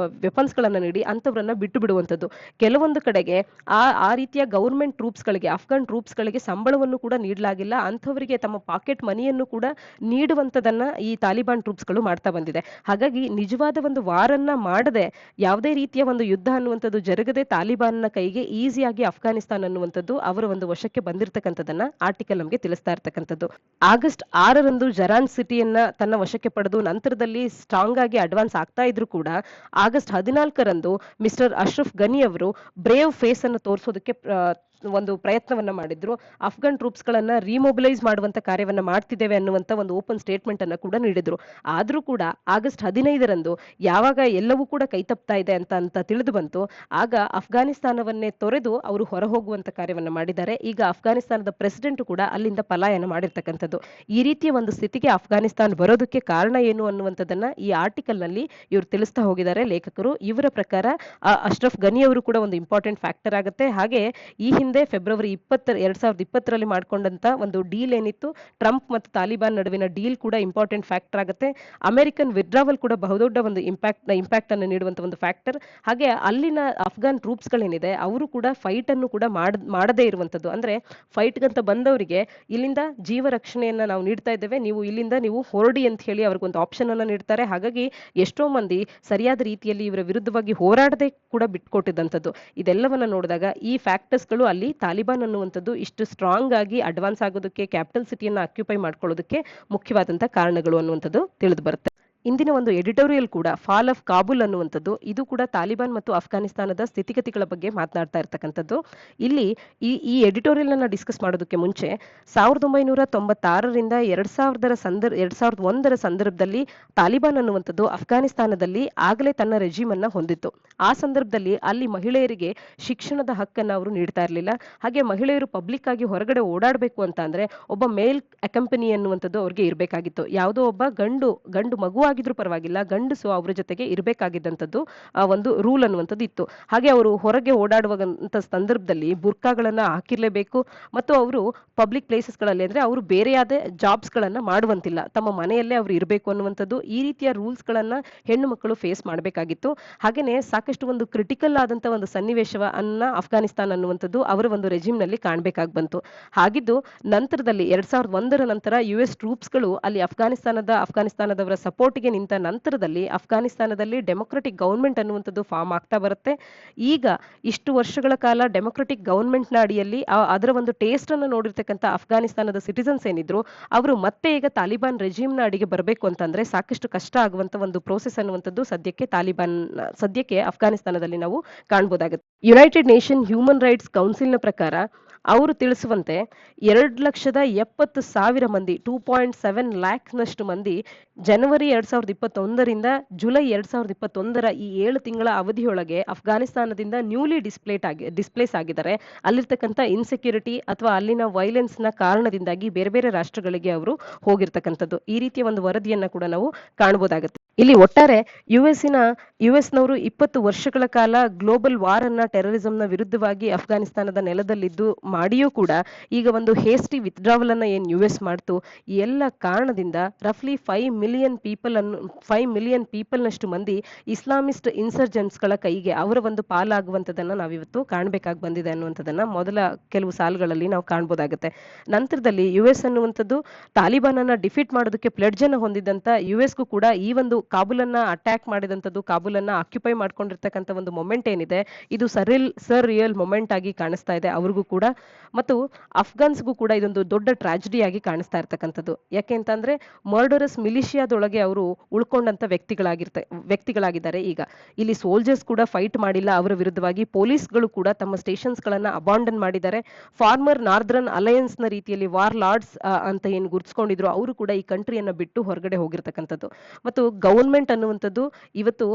ವೆಪನ್ಸ್ ಗಳನ್ನ ನೀಡಿ ಅಂಥವ್ರನ್ನ ಬಿಟ್ಟು ಬಿಡುವಂಥದ್ದು. ಕೆಲವೊಂದು ಕಡೆಗೆ ಆ ರೀತಿಯ ಗೌರ್ಮೆಂಟ್ ಟ್ರೂಪ್ಸ್ ಗಳಿಗೆ, ಅಫ್ಘಾನ್ ಟ್ರೂಪ್ಸ್ ಗಳಿಗೆ ಸಂಬಳವನ್ನು ಕೂಡ ನೀಡಲಾಗಿಲ್ಲ, ಅಂಥವರಿಗೆ ತಮ್ಮ ಪಾಕೆಟ್ ಮನಿಯನ್ನು ಕೂಡ ನೀಡುವಂತದನ್ನ ಈ ತಾಲಿಬಾನ್ ಟ್ರೂಪ್ಸ್ ಗಳು ಮಾಡ್ತಾ ಬಂದಿದೆ. ಹಾಗಾಗಿ ನಿಜವಾದ ಒಂದು ವಾರನ್ನ ಮಾಡದೆ, ಯಾವುದೇ ರೀತಿಯ ಒಂದು ಯುದ್ಧ ಅನ್ನುವಂಥದ್ದು ಜರುಗದೆ ತಾಲಿಬಾನ್ನ ಕೈಗೆ ಈಸಿಯಾಗಿ ಅಫ್ಘಾನಿಸ್ತಾನ ಅನ್ನುವಂಥದ್ದು ಅವರ ಒಂದು ವಶಕ್ಕೆ ಬಂದಿರತಕ್ಕಂಥದನ್ನ ಆರ್ಟಿಕಲ್ ನಮಗೆ ತಿಳಿಸ್ತಾ ಇರ್ತಕ್ಕಂಥದ್ದು. ಆಗಸ್ಟ್ 6ರಂದು ಜರಾನ್ ಸಿಟಿಯನ್ನ ತನ್ನ ವಶಕ್ಕೆ ಪಡೆದು ನಂತರದಲ್ಲಿ ಸ್ಟ್ರಾಂಗ್ ಆಗಿ ಅಡ್ವಾನ್ಸ್ ಆಗ್ತಾ ಇದ್ರು ಕೂಡ ಆಗಸ್ಟ್ 14ರಂದು ಮಿಸ್ಟರ್ ಅಶ್ರಫ್ ಗನಿ ಅವರು ಬ್ರೇವ್ ಫೇಸ್ ಅನ್ನು ತೋರಿಸೋದಕ್ಕೆ ಒಂದು ಪ್ರಯತ್ನವನ್ನ ಮಾಡಿದ್ರು. ಅಫ್ಘಾನ್ ಟ್ರೂಪ್ಸ್ ಗಳನ್ನ ರಿಮೊಬಿಲೈಸ್ ಮಾಡುವಂತ ಕಾರ್ಯವನ್ನ ಮಾಡ್ತಿದ್ದೇವೆ ಅನ್ನುವಂತ ಒಂದು ಓಪನ್ ಸ್ಟೇಟ್ಮೆಂಟ್ ಅನ್ನ ಕೂಡ ನೀಡಿದ್ರು. ಆದ್ರೂ ಕೂಡ ಆಗಸ್ಟ್ 15ರಂದು ಯಾವಾಗ ಎಲ್ಲವೂ ಕೂಡ ಕೈತಪ್ತಾ ಇದೆ ಅಂತ ತಿಳಿದು ಬಂತು, ಆಗ ಅಫ್ಘಾನಿಸ್ತಾನವನ್ನೇ ತೊರೆದು ಅವರು ಹೊರ ಹೋಗುವಂತ ಕಾರ್ಯವನ್ನ ಮಾಡಿದ್ದಾರೆ. ಈಗ ಅಫ್ಘಾನಿಸ್ತಾನದ ಪ್ರೆಸಿಡೆಂಟ್ ಕೂಡ ಅಲ್ಲಿಂದ ಪಲಾಯನ ಮಾಡಿರ್ತಕ್ಕಂಥದ್ದು. ಈ ರೀತಿಯ ಒಂದು ಸ್ಥಿತಿಗೆ ಅಫ್ಘಾನಿಸ್ತಾನ ಬರೋದಕ್ಕೆ ಕಾರಣ ಏನು ಅನ್ನುವಂಥದ್ದನ್ನ ಈ ಆರ್ಟಿಕಲ್ ನಲ್ಲಿ ಇವರು ತಿಳಿಸ್ತಾ ಹೋಗಿದ್ದಾರೆ ಲೇಖಕರು. ಇವರ ಪ್ರಕಾರ ಅಶ್ರಫ್ ಗನಿ ಅವರು ಕೂಡ ಒಂದು ಇಂಪಾರ್ಟೆಂಟ್ ಫ್ಯಾಕ್ಟರ್ ಆಗುತ್ತೆ. ಹಾಗೆ ಈ ಹಿಂದೆ ಫೆಬ್ರವರಿ 2020ರಲ್ಲಿ ಮಾಡ್ಕೊಂಡಂತ ಒಂದು ಡೀಲ್ ಏನಿತ್ತು, ಟ್ರಂಪ್ ಮತ್ತು ತಾಲಿಬಾನ್ ನಡುವಿನ ಡೀಲ್ ಕೂಡ ಇಂಪಾರ್ಟೆಂಟ್ ಫ್ಯಾಕ್ಟರ್ ಆಗುತ್ತೆ. ಅಮೆರಿಕನ್ ವಿಡ್ರಾವಲ್ ಕೂಡ ಬಹುದೊಡ್ಡ ಒಂದು ಇಂಪ್ಯಾಕ್ಟ್ ಅನ್ನು ನೀಡುವಂತ ಒಂದು ಫ್ಯಾಕ್ಟರ್. ಹಾಗೆ ಅಲ್ಲಿನ ಅಫ್ಘಾನ್ ಟ್ರೂಪ್ಸ್ ಗಳೇನಿದೆ ಅವರು ಕೂಡ ಫೈಟ್ ಅನ್ನು ಕೂಡ ಮಾಡದೇ ಇರುವಂತದ್ದು. ಅಂದ್ರೆ ಫೈಟ್ ಗಂತ ಬಂದವರಿಗೆ ಇಲ್ಲಿಂದ ಜೀವ ರಕ್ಷಣೆಯನ್ನ ನಾವು ನೀಡ್ತಾ ಇದ್ದೇವೆ, ಇಲ್ಲಿಂದ ನೀವು ಹೊರಡಿ ಅಂತ ಹೇಳಿ ಅವ್ರಿಗೊಂದು ಆಪ್ಷನ್ ಅನ್ನ ನೀಡ್ತಾರೆ. ಹಾಗಾಗಿ ಎಷ್ಟೋ ಮಂದಿ ಸರಿಯಾದ ರೀತಿಯಲ್ಲಿ ಇವರ ವಿರುದ್ಧವಾಗಿ ಹೋರಾಡದೆ ಕೂಡ ಬಿಟ್ಕೊಟ್ಟಿದ್ದಂಥದ್ದು. ಇದೆಲ್ಲವನ್ನ ನೋಡಿದಾಗ ಈ ಫ್ಯಾಕ್ಟರ್ಸ್ ಗಳು ಅಲ್ಲಿ ತಾಲಿಬಾನ್ ಅನ್ನುವಂಥದ್ದು ಇಷ್ಟು ಸ್ಟ್ರಾಂಗ್ ಆಗಿ ಅಡ್ವಾನ್ಸ್ ಆಗೋದಕ್ಕೆ, ಕ್ಯಾಪಿಟಲ್ ಸಿಟಿಯನ್ನ ಆಕ್ಯುಪೈ ಮಾಡ್ಕೊಳ್ಳೋದಕ್ಕೆ ಮುಖ್ಯವಾದಂತಹ ಕಾರಣಗಳು ಅನ್ನುವಂಥದ್ದು ತಿಳಿದು ಬರುತ್ತೆ. ಇಂದಿನ ಒಂದು ಎಡಿಟೋರಿಯಲ್ ಕೂಡ ಫಾಲ್ ಆಫ್ ಕಾಬೂಲ್ ಅನ್ನುವಂಥದ್ದು, ಇದು ಕೂಡ ತಾಲಿಬಾನ್ ಮತ್ತು ಅಫ್ಘಾನಿಸ್ತಾನದ ಸ್ಥಿತಿಗತಿಗಳ ಬಗ್ಗೆ ಮಾತನಾಡ್ತಾ ಇರ್ತಕ್ಕಂಥದ್ದು. ಇಲ್ಲಿ ಈ ಎಡಿಟೋರಿಯಲ್ ಅನ್ನ ಡಿಸ್ಕಸ್ ಮಾಡೋದಕ್ಕೆ ಮುಂಚೆ 1996ರಿಂದ 2001ರ ಸಂದರ್ಭದಲ್ಲಿ ತಾಲಿಬಾನ್ ಅನ್ನುವಂಥದ್ದು ಅಫ್ಘಾನಿಸ್ತಾನದಲ್ಲಿ ಆಗಲೇ ತನ್ನ ರೆಜಿಮ್ ಅನ್ನ ಹೊಂದಿತ್ತು. ಆ ಸಂದರ್ಭದಲ್ಲಿ ಅಲ್ಲಿ ಮಹಿಳೆಯರಿಗೆ ಶಿಕ್ಷಣದ ಹಕ್ಕನ್ನ ಅವರು ನೀಡ್ತಾ ಇರಲಿಲ್ಲ. ಹಾಗೆ ಮಹಿಳೆಯರು ಪಬ್ಲಿಕ್ ಆಗಿ ಹೊರಗಡೆ ಓಡಾಡಬೇಕು ಅಂತ ಅಂದ್ರೆ ಒಬ್ಬ ಮೇಲ್ ಅಕಂಪನಿ ಅನ್ನುವಂಥದ್ದು ಅವ್ರಿಗೆ ಇರಬೇಕಾಗಿತ್ತು. ಯಾವುದೋ ಒಬ್ಬ ಗಂಡು ಮಗು ಆಗಿದ್ರು ಪರವಾಗಿಲ್ಲ, ಗಂಡಸು ಅವ್ರ ಜೊತೆಗೆ ಇರಬೇಕಾಗಿದ್ದಂಥದ್ದು ಒಂದು ರೂಲ್ ಅನ್ನುವಂಥದ್ದು ಇತ್ತು. ಹಾಗೆ ಅವರು ಹೊರಗೆ ಓಡಾಡುವಂತ ಸಂದರ್ಭದಲ್ಲಿ ಬುರ್ಕಾಗಳನ್ನ ಹಾಕಿರ್ಲೇಬೇಕು ಮತ್ತು ಅವರು ಪಬ್ಲಿಕ್ ಪ್ಲೇಸಸ್ ಗಳಲ್ಲಿ ಅಂದ್ರೆ ಅವರು ಬೇರೆಯಾದ ಜಾಬ್ಸ್ ಗಳನ್ನ ಮಾಡುವಂತಿಲ್ಲ, ತಮ್ಮ ಮನೆಯಲ್ಲೇ ಅವರು ಇರಬೇಕು ಅನ್ನುವಂಥದ್ದು, ಈ ರೀತಿಯ ರೂಲ್ಸ್ ಗಳನ್ನ ಹೆಣ್ಣು ಮಕ್ಕಳು ಫೇಸ್ ಮಾಡಬೇಕಾಗಿತ್ತು. ಹಾಗೇನೆ ಸಾಕಷ್ಟು ಒಂದು ಕ್ರಿಟಿಕಲ್ ಆದಂತ ಒಂದು ಸನ್ನಿವೇಶವನ್ನ ಅಫ್ಘಾನಿಸ್ತಾನ ಅನ್ನುವಂಥದ್ದು ಅವರ ಒಂದು ರೆಜಿಮ್ ನಲ್ಲಿ ಕಾಣಬೇಕಾಗಿ ಬಂತು. ಹಾಗಿದ್ದು ನಂತರದಲ್ಲಿ 2001ರ ನಂತರ US ಟ್ರೂಪ್ಸ್ ಗಳು ಅಲ್ಲಿ ಅಫ್ಘಾನಿಸ್ತಾನದವರ ಸಪೋರ್ಟ್ ಗೆ ನಿಂತ ನಂತರದಲ್ಲಿ ಅಫ್ಘಾನಿಸ್ತಾನದಲ್ಲಿ ಡೆಮೊಕ್ರೆಟಿಕ್ ಗವರ್ಮೆಂಟ್ ಅನ್ನುವಂಥದ್ದು ಫಾರ್ಮ್ ಆಗ್ತಾ ಬರುತ್ತೆ. ಈಗ ಇಷ್ಟು ವರ್ಷಗಳ ಕಾಲ ಡೆಮೊಕ್ರೆಟಿಕ್ ಗವರ್ಮೆಂಟ್ ನ ಅಡಿಯಲ್ಲಿ ಅದರ ಒಂದು ಟೇಸ್ಟ್ ಅನ್ನು ನೋಡಿರ್ತಕ್ಕಂಥ ಅಫ್ಘಾನಿಸ್ತಾನದ ಸಿಟಿಸನ್ಸ್ ಏನಿದ್ರು ಅವರು ಮತ್ತೆ ಈಗ ತಾಲಿಬಾನ್ ರೆಜಿಮ್ ನ ಅಡಿಗೆ ಬರಬೇಕು ಅಂತಂದ್ರೆ ಸಾಕಷ್ಟು ಕಷ್ಟ ಆಗುವಂತ ಒಂದು ಪ್ರೋಸೆಸ್ ಅನ್ನುವಂಥದ್ದು ಸದ್ಯಕ್ಕೆ ಅಫ್ಘಾನಿಸ್ತಾನದಲ್ಲಿ ನಾವು ಕಾಣಬಹುದಾಗುತ್ತೆ. United Nation Human Rights Council ನ ಪ್ರಕಾರ ಅವರು ತಿಳಿಸುವಂತೆ 2,70,000 ಮಂದಿ 2.7 ಲ್ಯಾಕ್ನಷ್ಟು ಮಂದಿ ಜನವರಿ 2021ರಿಂದ ಜುಲೈ 2021ರ ಈ 7 ತಿಂಗಳ ಅವಧಿಯೊಳಗೆ ಅಫ್ಘಾನಿಸ್ತಾನದಿಂದ ನ್ಯೂಲಿ ಡಿಸ್ಪ್ಲೇಸ್ ಆಗಿದ್ದಾರೆ. ಅಲ್ಲಿರ್ತಕ್ಕಂಥ ಇನ್ಸೆಕ್ಯೂರಿಟಿ ಅಥವಾ ಅಲ್ಲಿನ ವೈಲೆನ್ಸ್ ನ ಕಾರಣದಿಂದಾಗಿ ಬೇರೆ ಬೇರೆ ರಾಷ್ಟ್ರಗಳಿಗೆ ಅವರು ಹೋಗಿರ್ತಕ್ಕಂಥದ್ದು. ಈ ರೀತಿಯ ಒಂದು ವರದಿಯನ್ನ ಕೂಡ ನಾವು ಕಾಣಬಹುದಾಗುತ್ತೆ. ಇಲ್ಲಿ ಒಟ್ಟಾರೆ ಯುಎಸ್ನವರು 20 ವರ್ಷಗಳ ಕಾಲ ಗ್ಲೋಬಲ್ ವಾರ್ ಅನ್ನ ಟೆರರಿಸಂನ ವಿರುದ್ಧವಾಗಿ ಅಫ್ಘಾನಿಸ್ತಾನದ ನೆಲದಲ್ಲಿದ್ದು ಮಾಡಿಯೂ ಕೂಡ ಈಗ ಒಂದು ಹೇಸ್ಟಿ ವಿತ್ಡ್ರಾವಲ್ ಅನ್ನ ಏನ್ ಯುಎಸ್ ಮಾಡ್ತು, ಈ ಎಲ್ಲ ಕಾರಣದಿಂದ ರಫ್ಲಿ 5 ಮಿಲಿಯನ್ ಪೀಪಲ್ ನಷ್ಟು ಮಂದಿ ಇಸ್ಲಾಮಿಸ್ಟ್ ಇನ್ಸರ್ಜೆಂಟ್ಸ್ ಗಳ ಕೈಗೆ ಅವರ ಒಂದು ಪಾಲಾಗುವಂತದನ್ನ ನಾವಿವತ್ತು ಕಾಣಬೇಕಾಗಿ ಬಂದಿದೆ ಅನ್ನುವಂಥದ್ದನ್ನ ಮೊದಲ ಕೆಲವು ಸಾಲುಗಳಲ್ಲಿ ನಾವು ಕಾಣಬಹುದಾಗುತ್ತೆ. ನಂತರದಲ್ಲಿ ಯುಎಸ್ ಅನ್ನುವಂಥದ್ದು ತಾಲಿಬಾನ್ ಅನ್ನ ಡಿಫೀಟ್ ಮಾಡೋದಕ್ಕೆ ಪ್ಲೆಡ್ಜ್ ಅನ್ನ ಹೊಂದಿದಂತ ಯುಎಸ್ಗೂ ಕೂಡ ಈ ಒಂದು ಕಾಬೂಲ್ ಅನ್ನ ಅಟ್ಯಾಕ್ ಮಾಡಿದಂಥದ್ದು, ಕಾಬೂಲ್ ಅನ್ನ ಆಕ್ಯುಪೈ ಮಾಡ್ಕೊಂಡಿರ್ತಕ್ಕಂಥ ಒಂದು ಮೊಮೆಂಟ್ ಏನಿದೆ ಇದು ರಿಯಲ್ ಮೊಮೆಂಟ್ ಆಗಿ ಕಾಣಿಸ್ತಾ ಇದೆ ಅವ್ರಿಗೂ ಕೂಡ. ಮತ್ತು ಅಫ್ಘಾನ್ಸ್ಗೂ ಕೂಡ ಇದೊಂದು ದೊಡ್ಡ ಟ್ರಾಜಿಡಿ ಆಗಿ ಕಾಣಿಸ್ತಾ ಇರ್ತಕ್ಕಂಥದ್ದು. ಯಾಕೆ ಅಂತಂದ್ರೆ ಮರ್ಡರಸ್ ಮಿಲಿಷಿಯಾದೊಳಗೆ ಅವರು ಉಳ್ಕೊಂಡಂತ ವ್ಯಕ್ತಿಗಳಾಗಿದ್ದಾರೆ. ಈಗ ಇಲ್ಲಿ ಸೋಲ್ಜರ್ಸ್ ಕೂಡ ಫೈಟ್ ಮಾಡಿಲ್ಲ ಅವರ ವಿರುದ್ಧವಾಗಿ, ಪೊಲೀಸ್ಗಳು ಕೂಡ ತಮ್ಮ ಸ್ಟೇಷನ್ಸ್ ಗಳನ್ನ ಅಬಾಂಡನ್ ಮಾಡಿದ್ದಾರೆ. ಫಾರ್ಮರ್ ನಾರ್ದರ್ನ್ ಅಲಯನ್ಸ್ ನ ರೀತಿಯಲ್ಲಿ ವಾರ್ ಲಾರ್ಡ್ಸ್ ಅಂತ ಏನು ಗುರ್ಸ್ಕೊಂಡಿದ್ರು ಅವರು ಕೂಡ ಈ ಕಂಟ್ರಿಯನ್ನ ಬಿಟ್ಟು ಹೊರಗಡೆ ಹೋಗಿರ್ತಕ್ಕಂಥದ್ದು. ಮತ್ತು ಗವರ್ಮೆಂಟ್ ಅನ್ನುವಂಥದ್ದು ಇವತ್ತು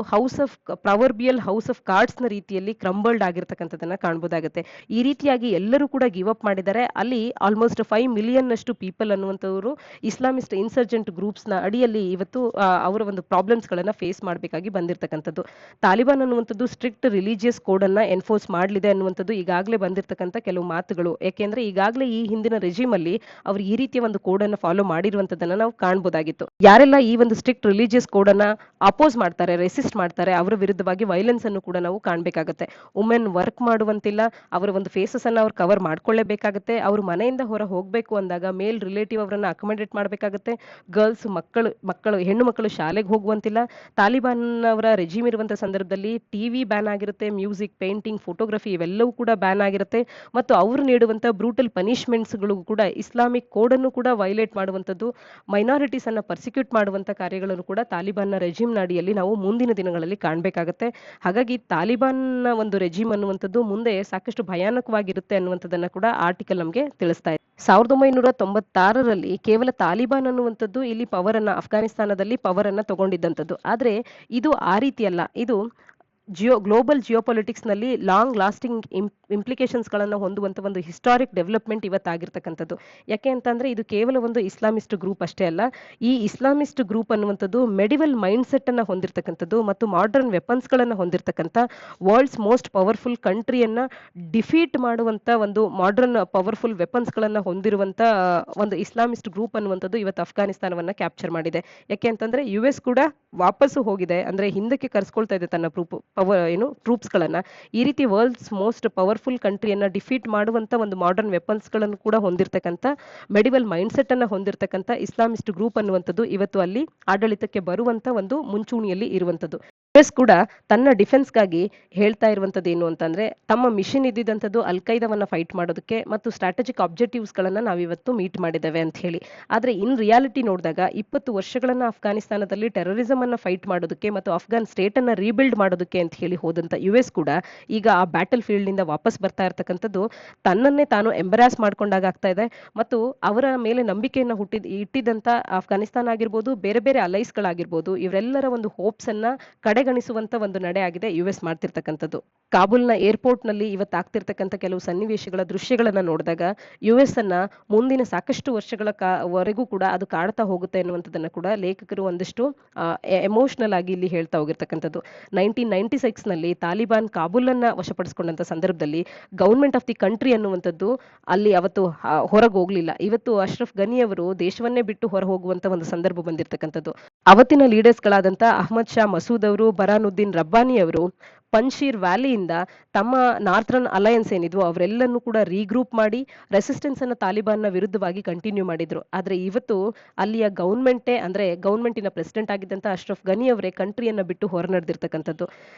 ಪ್ರಾವರ್ಬಿಯಲ್ ಹೌಸ್ ಆಫ್ ಕಾರ್ಡ್ಸ್ ನ ರೀತಿಯಲ್ಲಿ ಕ್ರಂಬಲ್ಡ್ ಆಗಿರ್ತಕ್ಕಂಥದ್ದನ್ನ ಕಾಣಬಹುದಾಗುತ್ತೆ. ಈ ರೀತಿಯಾಗಿ ಎಲ್ಲರೂ ಕೂಡ ಗಿವ್ ಅಪ್ ಮಾಡಿದ್ದಾರೆ. ಅಲ್ಲಿ ಆಲ್ಮೋಸ್ಟ್ 5 ಮಿಲಿಯನ್ ನಷ್ಟು ಪೀಪಲ್ ಅನ್ನುವಂಥವರು ಇಸ್ಲಾಮಿಸ್ಟ್ ಇನ್ಸರ್ಜೆಂಟ್ ಗ್ರೂಪ್ಸ್ ನ ಅಡಿಯಲ್ಲಿ ಇವತ್ತು ಅವರ ಒಂದು ಪ್ರಾಬ್ಲಮ್ಸ್ ಗಳನ್ನ ಫೇಸ್ ಮಾಡಬೇಕಾಗಿ ಬಂದಿರತಕ್ಕಂಥದ್ದು. ತಾಲಿಬಾನ್ ಅನ್ನುವಂಥದ್ದು ಸ್ಟ್ರಿಕ್ಟ್ ರಿಲಿಜಿಯಸ್ ಕೋಡ್ ಅನ್ನ ಎನ್ಫೋರ್ಸ್ ಮಾಡಲಿದೆ ಅನ್ನುವಂಥದ್ದು ಈಗಾಗಲೇ ಬಂದಿರತಕ್ಕಂಥ ಕೆಲವು ಮಾತುಗಳು. ಯಾಕೆಂದ್ರೆ ಈಗಾಗಲೇ ಈ ಹಿಂದಿನ ರೆಜಿಮ್ ಅಲ್ಲಿ ಅವರು ಈ ರೀತಿಯ ಒಂದು ಕೋಡ್ ಅನ್ನು ಫಾಲೋ ಮಾಡಿರುವಂತದನ್ನ ನಾವು ಕಾಣಬಹುದಾಗಿತ್ತು. ಯಾರೆಲ್ಲ ಈ ಒಂದು ಸ್ಟ್ರಿಕ್ಟ್ ರಿಲಿಜಿಯಸ್ ಕೋಡ್ ಅನ್ನ ಅಪೋಸ್ ಮಾಡ್ತಾರೆ, ರೆಸಿಸ್ಟ್ ಮಾಡ್ತಾರೆ, ಅವರ ವಿರುದ್ಧವಾಗಿ ವೈಲೆನ್ಸ್ ಅನ್ನು ಕೂಡ ನಾವು ಕಾಣಬೇಕಾಗುತ್ತೆ. ವುಮೆನ್ ವರ್ಕ್ ಮಾಡುವಂತಿಲ್ಲ, ಅವರ ಒಂದು ಫೇಸಸ್ ಅನ್ನ ಅವ್ರು ಕವರ್ ಮಾಡ್ಕೊಳ್ಳೇಬೇಕಾಗುತ್ತೆ. ಅವರು ಮನೆಯಿಂದ ಹೊರ ಹೋಗ್ಬೇಕು ಅಂದಾಗ ಮೇಲ್ ರಿಲೇಟಿವ್ ಅವರನ್ನ ಅಕೊಮಡೇಟ್ ಮಾಡಬೇಕಾಗುತ್ತೆ. ಗರ್ಲ್ಸ್ ಹೆಣ್ಣು ಮಕ್ಕಳು ಶಾಲೆಗೆ ಹೋಗುವಂತಿಲ್ಲ. ತಾಲಿಬಾನ್ ಅವರ ರೆಜಿಮ್ ಇರುವಂತಹ ಸಂದರ್ಭದಲ್ಲಿ ಟಿವಿ ಬ್ಯಾನ್ ಆಗಿರುತ್ತೆ, ಮ್ಯೂಸಿಕ್, ಪೇಂಟಿಂಗ್, ಫೋಟೋಗ್ರಫಿ ಇವೆಲ್ಲವೂ ಕೂಡ ಬ್ಯಾನ್ ಆಗಿರುತ್ತೆ. ಮತ್ತು ಅವರು ನೀಡುವಂತಹ ಬ್ರೂಟಲ್ ಪನಿಷ್ಮೆಂಟ್ಸ್ ಗಳು ಕೂಡ ಇಸ್ಲಾಮಿಕ್ ಕೋಡ್ ಅನ್ನು ಕೂಡ ವೈಲೇಟ್ ಮಾಡುವಂತದ್ದು, ಮೈನಾರಿಟೀಸ್ ಅನ್ನ ಪರ್ಸಿಕ್ಯೂಟ್ ಮಾಡುವಂತ ಕಾರ್ಯಗಳನ್ನು ಕೂಡ ತಾಲಿಬಾನ್ ನ ರೆಜಿಮ್ ಅಡಿಯಲ್ಲಿ ನಾವು ಮುಂದಿನ ದಿನಗಳಲ್ಲಿ ಕಾಣಬೇಕಾಗುತ್ತೆ. ಹಾಗಾಗಿ ತಾಲಿಬಾನ್ ನ ಒಂದು ರೆಜಿಮ್ ಅನ್ನುವಂಥದ್ದು ಮುಂದೆ ಸಾಕಷ್ಟು ಭಯಾನಕವಾಗಿರುತ್ತೆ ಅನ್ನುವಂಥದ್ದನ್ನ ಕೂಡ ಆರ್ಟಿಕಲ್ ನಮಗೆ ತಿಳಿಸ್ತಾ ಇದೆ. 1996ರಲ್ಲಿ ಕೇವಲ ತಾಲಿಬಾನ್ ಅನ್ನುವಂಥದ್ದು ಇಲ್ಲಿ ಅಫ್ಘಾನಿಸ್ತಾನದಲ್ಲಿ ಪವರ್ ಅನ್ನ ತಗೊಂಡಿದ್ದಂಥದ್ದು. ಆದ್ರೆ ಇದು ಆ ರೀತಿಯಲ್ಲ. ಇದು ಗ್ಲೋಬಲ್ ಜಿಯೋಪೊಲಿಟಿಕ್ಸ್ ನಲ್ಲಿ ಲಾಂಗ್ ಲಾಸ್ಟಿಂಗ್ ಇಂಪ್ಲಿಕೇಶನ್ಸ್ ಗಳನ್ನ ಹೊಂದುವಂತ ಒಂದು ಹಿಸ್ಟಾರಿಕ್ ಡೆವಲಪ್ಮೆಂಟ್ ಇವತ್ತಾಗಿರ್ತಕ್ಕಂಥದ್ದು. ಯಾಕೆ ಅಂತಂದ್ರೆ ಇದು ಕೇವಲ ಒಂದು ಇಸ್ಲಾಮಿಸ್ಟ್ ಗ್ರೂಪ್ ಅಷ್ಟೇ ಅಲ್ಲ. ಈ ಇಸ್ಲಾಮಿಸ್ಟ್ ಗ್ರೂಪ್ ಅನ್ನುವಂಥದ್ದು ಮೆಡಿವಲ್ ಮೈಂಡ್ ಸೆಟ್ ಅನ್ನ ಹೊಂದಿರತಕ್ಕಂಥದ್ದು ಮತ್ತು ಮಾಡರ್ನ್ ವೆಪನ್ಸ್ ಗಳನ್ನ ಹೊಂದಿರತಕ್ಕಂಥ ವರ್ಲ್ಡ್ಸ್ ಮೋಸ್ಟ್ ಪವರ್ಫುಲ್ ಕಂಟ್ರಿಯನ್ನ ಡಿಫೀಟ್ ಮಾಡುವಂತ ಒಂದು ಮಾಡರ್ನ್ ಪವರ್ಫುಲ್ ವೆಪನ್ಸ್ ಗಳನ್ನ ಹೊಂದಿರುವಂತ ಒಂದು ಇಸ್ಲಾಮಿಸ್ಟ್ ಗ್ರೂಪ್ ಅನ್ನುವಂಥದ್ದು ಇವತ್ತು ಅಫ್ಘಾನಿಸ್ತಾನವನ್ನ ಕ್ಯಾಪ್ಚರ್ ಮಾಡಿದೆ. ಯಾಕೆ ಅಂತಂದ್ರೆ ಯುಎಸ್ ಕೂಡ ವಾಪಸ್ಸು ಹೋಗಿದೆ, ಅಂದ್ರೆ ಹಿಂದಕ್ಕೆ ಕರೆಸ್ಕೊಳ್ತಾ ಇದೆ ತನ್ನ ಟ್ರೂಪ್ಸ್ ಗಳನ್ನ. ಈ ರೀತಿ ವರ್ಲ್ಡ್ಸ್ ಮೋಸ್ಟ್ ಪವರ್ಫುಲ್ ಕಂಟ್ರಿಯನ್ನ ಡಿಫೀಟ್ ಮಾಡುವಂತ ಒಂದು ಮಾಡರ್ನ್ ವೆಪನ್ಸ್ ಗಳನ್ನು ಕೂಡ ಹೊಂದಿರತಕ್ಕಂತ ಮೆಡಿವಲ್ ಮೈಂಡ್ ಸೆಟ್ ಅನ್ನ ಹೊಂದಿರತಕ್ಕಂತ ಇಸ್ಲಾಮಿಸ್ಟ್ ಗ್ರೂಪ್ ಅನ್ನುವಂಥದ್ದು ಇವತ್ತು ಅಲ್ಲಿ ಆಡಳಿತಕ್ಕೆ ಬರುವಂತ ಒಂದು ಮುಂಚೂಣಿಯಲ್ಲಿ ಇರುವಂತದ್ದು. ಯುಎಸ್ ಕೂಡ ತನ್ನ ಡಿಫೆನ್ಸ್ಗಾಗಿ ಹೇಳ್ತಾ ಇರುವಂತದ್ದು ಏನು ಅಂತಂದ್ರೆ ತಮ್ಮ ಮಿಷನ್ ಇದ್ದಿದ್ದಂಥದ್ದು ಅಲ್-ಖೈದಾವನ್ನ ಫೈಟ್ ಮಾಡೋದಕ್ಕೆ ಮತ್ತು ಸ್ಟ್ರಾಟಜಿಕ್ ಆಬ್ಜೆಕ್ಟಿವ್ಸ್ ಗಳನ್ನ ನಾವಿವತ್ತು ಮೀಟ್ ಮಾಡಿದ್ದೇವೆ ಅಂತ ಹೇಳಿ. ಆದ್ರೆ ಇನ್ ರಿಯಾಲಿಟಿ ನೋಡಿದಾಗ 20 ವರ್ಷಗಳನ್ನ ಅಫ್ಘಾನಿಸ್ತಾನದಲ್ಲಿ ಟೆರರಿಸಂ ಅನ್ನ ಫೈಟ್ ಮಾಡೋದಕ್ಕೆ ಮತ್ತು ಅಫ್ಘಾನ್ ಸ್ಟೇಟ್ ಅನ್ನ ರೀಬಿಲ್ಡ್ ಮಾಡೋದಕ್ಕೆ ಅಂತ ಹೇಳಿ ಹೋದಂತ ಯುಎಸ್ ಕೂಡ ಈಗ ಆ ಬ್ಯಾಟಲ್ ಫೀಲ್ಡ್ ನಿಂದ ವಾಪಸ್ ಬರ್ತಾ ಇರ್ತಕ್ಕಂಥದ್ದು ತನ್ನನ್ನೇ ತಾನು ಎಂಬರಾಸ್ ಮಾಡ್ಕೊಂಡಾಗ ಆಗ್ತಾ ಇದೆ. ಮತ್ತು ಅವರ ಮೇಲೆ ನಂಬಿಕೆಯನ್ನ ಇಟ್ಟಿದ್ದಂತ ಅಫ್ಘಾನಿಸ್ತಾನ ಆಗಿರ್ಬೋದು, ಬೇರೆ ಬೇರೆ ಅಲೈಸ್ ಗಳಾಗಿರ್ಬೋದು, ಇವರೆಲ್ಲರ ಒಂದು ಹೋಪ್ಸ್ ಅನ್ನ ಕಡೆಗಣಿಸುವಂತ ಒಂದು ನಡೆ ಆಗಿದೆ ಯುಎಸ್ ಮಾಡ್ತಿರ್ತಕ್ಕಂಥದ್ದು. ಕಾಬೂಲ್ನ ಏರ್ಪೋರ್ಟ್ ನಲ್ಲಿ ಇವತ್ತು ಆಗ್ತಿರ್ತಕ್ಕಂಥ ಕೆಲವು ಸನ್ನಿವೇಶಗಳ ದೃಶ್ಯಗಳನ್ನ ನೋಡಿದಾಗ ಯುಎಸ್ ಅನ್ನ ಮುಂದಿನ ಸಾಕಷ್ಟು ವರ್ಷಗಳ ವರೆಗೂ ಕೂಡ ಅದು ಕಾಡ್ತಾ ಹೋಗುತ್ತೆ ಅನ್ನುವಂಥದ್ದನ್ನ ಕೂಡ ಲೇಖಕರು ಒಂದಷ್ಟು ಎಮೋಷನಲ್ ಆಗಿ ಇಲ್ಲಿ ಹೇಳ್ತಾ ಹೋಗಿರ್ತಕ್ಕಂಥದ್ದು. 1996 ನಲ್ಲಿ ತಾಲಿಬಾನ್ ಕಾಬೂಲ್ ಅನ್ನ ವಶಪಡಿಸಿಕೊಂಡಂತ ಸಂದರ್ಭದಲ್ಲಿ ಗವರ್ಮೆಂಟ್ ಆಫ್ ದಿ ಕಂಟ್ರಿ ಅನ್ನುವಂಥದ್ದು ಅಲ್ಲಿ ಅವತ್ತು ಹೊರಗೆ ಹೋಗ್ಲಿಲ್ಲ. ಇವತ್ತು ಅಶ್ರಫ್ ಗನಿ ಅವರು ದೇಶವನ್ನೇ ಬಿಟ್ಟು ಹೊರ ಹೋಗುವಂತ ಒಂದು ಸಂದರ್ಭ ಬಂದಿರತಕ್ಕಂಥದ್ದು. ಅವತ್ತಿನ ಲೀಡರ್ಸ್ ಗಳಾದಂತ ಅಹ್ಮದ್ ಶಾ ಮಸೂದ್ ಅವರು, ಬರಾನುದ್ದೀನ್ ರಬ್ಬಾನಿ ಅವರು ಪನ್ಶೀರ್ ವ್ಯಾಲಿಯಿಂದ ತಮ್ಮ ನಾರ್ಥರ್ನ್ ಅಲಯನ್ಸ್ ಏನಿದ್ವು ಅವರೆಲ್ಲನೂ ಕೂಡ ರೀಗ್ರೂಪ್ ಮಾಡಿ ರೆಸಿಸ್ಟೆನ್ಸ್ ಅನ್ನ ತಾಲಿಬಾನ್ನ ವಿರುದ್ಧವಾಗಿ ಕಂಟಿನ್ಯೂ ಮಾಡಿದ್ರು. ಆದ್ರೆ ಇವತ್ತು ಅಲ್ಲಿಯ ಗವರ್ಮೆಂಟಿನ ಪ್ರೆಸಿಡೆಂಟ್ ಆಗಿದ್ದಂತ ಅಶ್ರಫ್ ಗನಿ ಅವರೇ ಕಂಟ್ರಿಯನ್ನ ಬಿಟ್ಟು ಹೊರ ನಡೆದಿರ್ತಕ್ಕಂಥದ್ದು.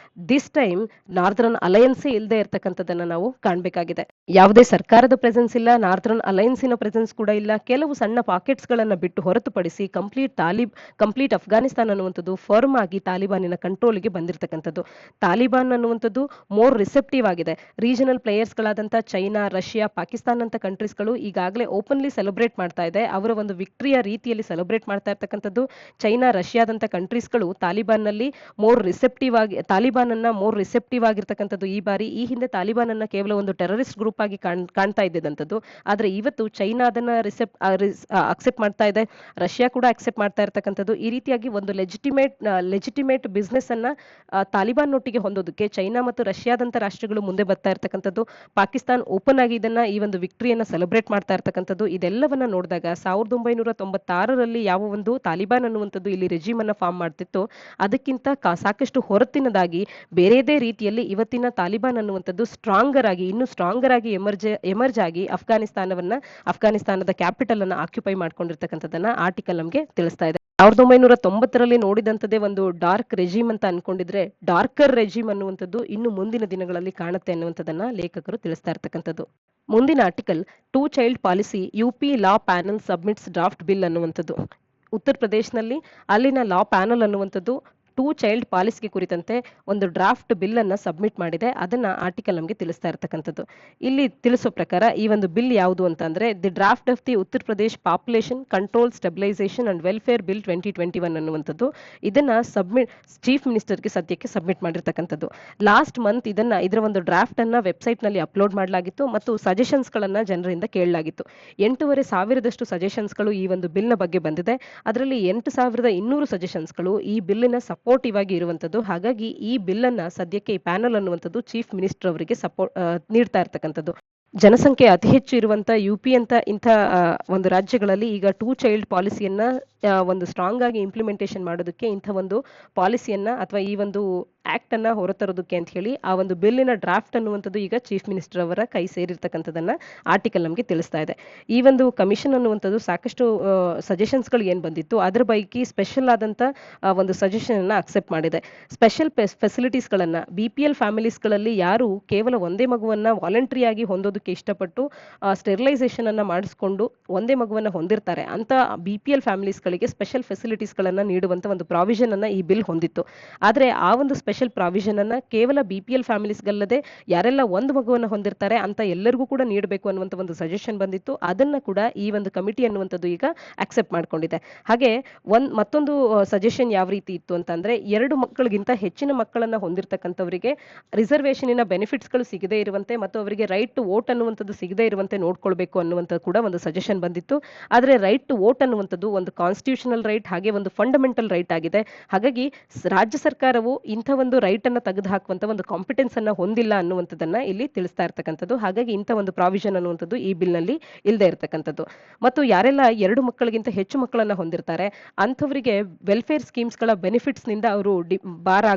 ದಿಸ್ ಟೈಮ್ ನಾರ್ಥರ್ನ್ ಅಲಯನ್ಸೇ ಇಲ್ಲದೆ ಇರ್ತಕ್ಕಂಥದ್ದನ್ನ ನಾವು ಕಾಣಬೇಕಾಗಿದೆ. ಯಾವುದೇ ಸರ್ಕಾರದ ಪ್ರೆಸೆನ್ಸ್ ಇಲ್ಲ, ನಾರ್ಥರ್ನ್ ಅಲಯನ್ಸಿನ ಪ್ರೆಸೆನ್ಸ್ ಕೂಡ ಇಲ್ಲ. ಕೆಲವು ಸಣ್ಣ ಪಾಕೆಟ್ಸ್ ಗಳನ್ನ ಬಿಟ್ಟು ಹೊರತುಪಡಿಸಿ ಕಂಪ್ಲೀಟ್ ಅಫ್ಘಾನಿಸ್ತಾನ ಅನ್ನುವಂಥದ್ದು ಫರ್ಮ್ ಆಗಿ ತಾಲಿಬಾನಿನ ಕಂಟ್ರೋಲ್ಗೆ ಬಂದಿರತಕ್ಕಂಥದ್ದು. ತಾಲಿಬಾನ್ ತಾಲಿಬಾನ್ ಅನ್ನುವಂಥದ್ದು ಮೋರ್ ರಿಸೆಪ್ಟಿವ್ ಆಗಿದೆ. ರೀಜನಲ್ ಪ್ಲೇಯರ್ಸ್ಗಳಾದಂಥ ಚೈನಾ, ರಷ್ಯಾ, ಪಾಕಿಸ್ತಾನ ಅಂತ ಕಂಟ್ರೀಸ್ಗಳು ಈಗಾಗಲೇ ಓಪನ್ಲಿ ಸೆಲೆಬ್ರೇಟ್ ಮಾಡ್ತಾ ಇದೆ. ಅವರ ಒಂದು ವಿಕ್ಟ್ರಿಯ ರೀತಿಯಲ್ಲಿ ಸೆಲೆಬ್ರೇಟ್ ಮಾಡ್ತಾ ಇರ್ತಕ್ಕಂಥದ್ದು. ಚೈನಾ, ರಷ್ಯಾದಂಥ ಕಂಟ್ರೀಸ್ಗಳು ತಾಲಿಬಾನ್ ಅನ್ನ ಮೋರ್ ರಿಸೆಪ್ಟಿವ್ ಆಗಿರ್ತಕ್ಕಂಥದ್ದು ಈ ಬಾರಿ. ಈ ಹಿಂದೆ ತಾಲಿಬಾನ್ ಅನ್ನ ಕೇವಲ ಒಂದು ಟೆರರಿಸ್ಟ್ ಗ್ರೂಪ್ ಆಗಿ ಕಾಣ್ತಾ ಇದ್ದಂಥದ್ದು. ಆದ್ರೆ ಇವತ್ತು ಚೈನಾ ಅದನ್ನ ಅಕ್ಸೆಪ್ಟ್ ಮಾಡ್ತಾ ಇದೆ, ರಷ್ಯಾ ಕೂಡ ಅಕ್ಸೆಪ್ಟ್ ಮಾಡ್ತಾ ಇರ್ತಕ್ಕಂಥದ್ದು. ಈ ರೀತಿಯಾಗಿ ಒಂದು ಲೆಜಿಟಿಮೇಟ್ ಬಿಸ್ನೆಸ್ ಅನ್ನ ತಾಲಿಬಾನ್ ಒಟ್ಟಿಗೆ ಹೊಂದೋದಕ್ಕೆ ಚೈನಾ ಮತ್ತು ರಷ್ಯಾದಂತ ರಾಷ್ಟ್ರಗಳು ಮುಂದೆ ಬರ್ತಾ ಇರ್ತಕ್ಕಂಥದ್ದು. ಪಾಕಿಸ್ತಾನ್ ಓಪನ್ ಆಗಿ ಈ ಒಂದು ವಿಕ್ಟ್ರಿಯನ್ನ ಸೆಲೆಬ್ರೇಟ್ ಮಾಡ್ತಾ ಇರ್ತಕ್ಕಂಥದ್ದು. ಇದೆಲ್ಲವನ್ನ ನೋಡಿದಾಗ 1996ರಲ್ಲಿ ಯಾವ ಒಂದು ತಾಲಿಬಾನ್ ಅನ್ನುವಂಥದ್ದು ಇಲ್ಲಿ ರೆಜಿಮ್ ಅನ್ನ ಫಾರ್ಮ್ ಮಾಡ್ತಿತ್ತು, ಅದಕ್ಕಿಂತ ಸಾಕಷ್ಟು ಹೊರತಿನದಾಗಿ ಬೇರೆದೇ ರೀತಿಯಲ್ಲಿ ಇವತ್ತಿನ ತಾಲಿಬಾನ್ ಅನ್ನುವಂಥದ್ದು ಇನ್ನೂ ಸ್ಟ್ರಾಂಗರ್ ಆಗಿ ಎಮರ್ಜ್ ಆಗಿ ಅಫ್ಘಾನಿಸ್ತಾನದ ಕ್ಯಾಪಿಟಲ್ ಅನ್ನ ಆಕ್ಯುಪೈ ಮಾಡ್ಕೊಂಡಿರ್ತಕ್ಕಂಥದ್ದನ್ನ ಆರ್ಟಿಕಲ್ ನಮಗೆ ತಿಳಿಸ್ತಾ ಇದೆ. 1990ರಲ್ಲಿ ನೋಡಿದಂಥದ್ದೇ ಒಂದು ಡಾರ್ಕ್ ರೆಜಿಮ್ ಅಂತ ಅನ್ಕೊಂಡಿದ್ರೆ ಡಾರ್ಕರ್ ರೆಜಿಮ್ ಅನ್ನುವಂಥದ್ದು ಇನ್ನು ಮುಂದಿನ ದಿನಗಳಲ್ಲಿ ಕಾಣುತ್ತೆ ಅನ್ನುವಂಥದ್ದನ್ನ ಲೇಖಕರು ತಿಳಿಸ್ತಾ ಇರ್ತಕ್ಕಂಥದ್ದು. ಮುಂದಿನ ಆರ್ಟಿಕಲ್ 2 ಚೈಲ್ಡ್ ಪಾಲಿಸಿ ಯುಪಿ ಲಾ ಪ್ಯಾನಲ್ ಸಬ್ಮಿಟ್ಸ್ ಡ್ರಾಫ್ಟ್ ಬಿಲ್ ಅನ್ನುವಂಥದ್ದು. ಉತ್ತರ ಪ್ರದೇಶನಲ್ಲಿ ಅಲ್ಲಿನ ಲಾ ಪ್ಯಾನಲ್ ಅನ್ನುವಂಥದ್ದು 2 ಚೈಲ್ಡ್ ಪಾಲಿಸಿಗೆ ಕುರಿತಂತೆ ಒಂದು ಡ್ರಾಫ್ಟ್ ಬಿಲ್ ಅನ್ನ ಸಬ್ಮಿಟ್ ಮಾಡಿದೆ. ಅದನ್ನ ಆರ್ಟಿಕಲ್ ನಮಗೆ ತಿಳಿಸ್ತಾ ಇರ್ತಕ್ಕಂಥದ್ದು. ಇಲ್ಲಿ ತಿಳಿಸೋ ಪ್ರಕಾರ ಈ ಒಂದು ಬಿಲ್ ಯಾವುದು ಅಂತ ಅಂದ್ರೆ the draft of the Uttar Pradesh population control stabilisation and welfare bill 2021 ಅನ್ನುವಂಥದ್ದು. ಇದನ್ನ ಚೀಫ್ ಮಿನಿಸ್ಟರ್ಗೆ ಸದ್ಯಕ್ಕೆ ಸಬ್ಮಿಟ್ ಮಾಡಿರ್ತಕ್ಕಂಥದ್ದು. ಲಾಸ್ಟ್ ಮಂತ್ ಇದರ ಒಂದು ಡ್ರಾಫ್ಟ್ ಅನ್ನ ವೆಬ್ಸೈಟ್ ನಲ್ಲಿ ಅಪ್ಲೋಡ್ ಮಾಡಲಾಗಿತ್ತು ಮತ್ತು ಸಜೆಷನ್ಸ್ ಗಳನ್ನ ಜನರಿಂದ ಕೇಳಲಾಗಿತ್ತು. 8,500 ಸಜೆಷನ್ಸ್ಗಳು ಈ ಒಂದು ಬಿಲ್ ನ ಬಗ್ಗೆ ಬಂದಿದೆ. ಅದರಲ್ಲಿ 8,200 ಸಜೆಷನ್ಸ್ಗಳು ಈ ಬಿಲ್ಲಿನ ಸಪೋರ್ಟಿವ್ ಆಗಿ ಇರುವಂತದ್ದು. ಹಾಗಾಗಿ ಈ ಬಿಲ್ ಅನ್ನ ಸದ್ಯಕ್ಕೆ ಈ ಪ್ಯಾನಲ್ ಅನ್ನುವಂಥದ್ದು ಚೀಫ್ ಮಿನಿಸ್ಟರ್ ಅವರಿಗೆ ನೀಡ್ತಾ ಇರ್ತಕ್ಕಂಥದ್ದು. ಜನಸಂಖ್ಯೆ ಅತಿ ಹೆಚ್ಚು ಇರುವಂತ ಯುಪಿ ಅಂತ ಇಂಥ ಒಂದು ರಾಜ್ಯಗಳಲ್ಲಿ ಈಗ 2 ಚೈಲ್ಡ್ ಪಾಲಿಸಿಯನ್ನ ಒಂದು ಸ್ಟ್ರಾಂಗ್ ಆಗಿ ಇಂಪ್ಲಿಮೆಂಟೇಷನ್ ಮಾಡೋದಕ್ಕೆ ಇಂಥ ಒಂದು ಪಾಲಿಸಿಯನ್ನ ಅಥವಾ ಈ ಒಂದು ಆಕ್ಟ್ ಅನ್ನ ಹೊರತರೋದಕ್ಕೆ ಅಂತ ಹೇಳಿ ಆ ಒಂದು ಬಿಲ್ಲಿನ ಡ್ರಾಫ್ಟ್ ಅನ್ನುವಂಥದ್ದು ಈಗ ಚೀಫ್ ಮಿನಿಸ್ಟರ್ ಅವರ ಕೈ ಸೇರಿರ್ತಕ್ಕಂಥದ್ದನ್ನ ಆರ್ಟಿಕಲ್ ನಮಗೆ ತಿಳಿಸ್ತಾ ಇದೆ. ಈ ಒಂದು ಕಮಿಷನ್ ಅನ್ನುವಂಥದ್ದು ಸಾಕಷ್ಟು ಸಜೆಷನ್ಸ್ಗಳು ಏನ್ ಬಂದಿತ್ತು ಅದರ ಪೈಕಿ ಸ್ಪೆಷಲ್ ಆದಂತ ಒಂದು ಸಜೆಷನ್ ಅನ್ನ ಅಕ್ಸೆಪ್ಟ್ ಮಾಡಿದೆ. ಸ್ಪೆಷಲ್ ಫೆಸಿಲಿಟೀಸ್ಗಳನ್ನ BPL ಫ್ಯಾಮಿಲೀಸ್ಗಳಲ್ಲಿ ಯಾರು ಕೇವಲ ಒಂದೇ ಮಗುವನ್ನ ವಾಲಂಟರಿ ಆಗಿ ಹೊಂದೋದಕ್ಕೆ ಇಷ್ಟಪಟ್ಟು ಸ್ಟೆರಿಲೈಸೇಷನ್ ಅನ್ನ ಮಾಡಿಸ್ಕೊಂಡು ಒಂದೇ ಮಗುವನ್ನ ಹೊಂದಿರ್ತಾರೆ ಅಂತ BPL ಫ್ಯಾಮಿಲೀಸ್ಗಳಿಗೆ ಸ್ಪೆಷಲ್ ಫೆಸಿಲಿಟೀಸ್ಗಳನ್ನ ನೀಡುವಂತ ಒಂದು ಪ್ರಾವಿಷನ್ ಅನ್ನ ಈ ಬಿಲ್ ಹೊಂದಿತ್ತು. ಆದ್ರೆ ಆ ಒಂದು ಸ್ಪೆಷಲ್ ಪ್ರಾವಿಷನ್ ಅನ್ನ ಕೇವಲ BPL ಫ್ಯಾಮಿಲೀಸ್ಗಲ್ಲದೆ ಯಾರೆಲ್ಲ ಒಂದು ಮಗುವನ್ನ ಹೊಂದಿರ್ತಾರೆ ಅಂತ ಎಲ್ಲರಿಗೂ ಕೂಡ ನೀಡಬೇಕು ಅನ್ನುವಂತ ಒಂದು ಸಜೆಷನ್ ಬಂದಿತ್ತು. ಅದನ್ನ ಕೂಡ ಈ ಒಂದು ಕಮಿಟಿ ಅನ್ನುವಂಥದ್ದು ಈಗ ಅಕ್ಸೆಪ್ಟ್ ಮಾಡ್ಕೊಂಡಿದೆ. ಹಾಗೆ ಮತ್ತೊಂದು ಸಜೆಷನ್ ಯಾವ ರೀತಿ ಇತ್ತು ಅಂತಂದ್ರೆ 2 ಮಕ್ಕಳಿಗಿಂತ ಹೆಚ್ಚಿನ ಮಕ್ಕಳನ್ನ ಹೊಂದಿರತಕ್ಕಂಥವರಿಗೆ ರಿಸರ್ವೇಷನಿನ ಬೆನಿಫಿಟ್ಸ್ಗಳು ಸಿಗದೇ ಇರುವಂತೆ ಮತ್ತು ಅವರಿಗೆ ರೈಟ್ ಟು ವೋಟ್ ಅನ್ನುವಂಥದ್ದು ಸಿಗದೇ ಇರುವಂತೆ ನೋಡ್ಕೊಳ್ಬೇಕು ಅನ್ನುವಂಥ ಕೂಡ ಒಂದು ಸಜೆಷನ್ ಬಂದಿತ್ತು. ಆದ್ರೆ ರೈಟ್ ಟು ವೋಟ್ ಅನ್ನುವಂಥದ್ದು ಒಂದು ಕಾನ್ಸ್ಟಿಟ್ಯೂಷನಲ್ ರೈಟ್ ಹಾಗೆ ಒಂದು ಫಂಡಮೆಂಟಲ್ ರೈಟ್ ಆಗಿದೆ. ಹಾಗಾಗಿ ರಾಜ್ಯ ಸರ್ಕಾರವು ಇಂಥ ಒಂದು ರೈಟ್ ಅನ್ನ ತೆಗೆದು ಹಾಕುವಂತ ಒಂದು ಕಾಂಪಿಟೆನ್ಸ್ ಅನ್ನ ಹೊಂದಿಲ್ಲ ಅನ್ನುವಂಥದ್ದನ್ನ ಇಲ್ಲಿ ತಿಳಿಸ್ತಾ ಇರ್ತಕ್ಕಂಥದ್ದು. ಹಾಗಾಗಿ ಇಂಥ ಒಂದು ಪ್ರಾವಿಷನ್ ಅನ್ನುವಂಥದ್ದು ಈ ಬಿಲ್ ನಲ್ಲಿ ಇಲ್ಲದೆ ಇರತಕ್ಕಂಥದ್ದು. ಮತ್ತು ಯಾರೆಲ್ಲ 2 ಮಕ್ಕಳಿಗಿಂತ ಹೆಚ್ಚು ಮಕ್ಕಳನ್ನ ಹೊಂದಿರ್ತಾರೆ ಅಂಥವರಿಗೆ ವೆಲ್ಫೇರ್ ಸ್ಕೀಮ್ಸ್ ಗಳ ಬೆನಿಫಿಟ್ಸ್ ನಿಂದ ಅವರು ಡಿಬಾರ್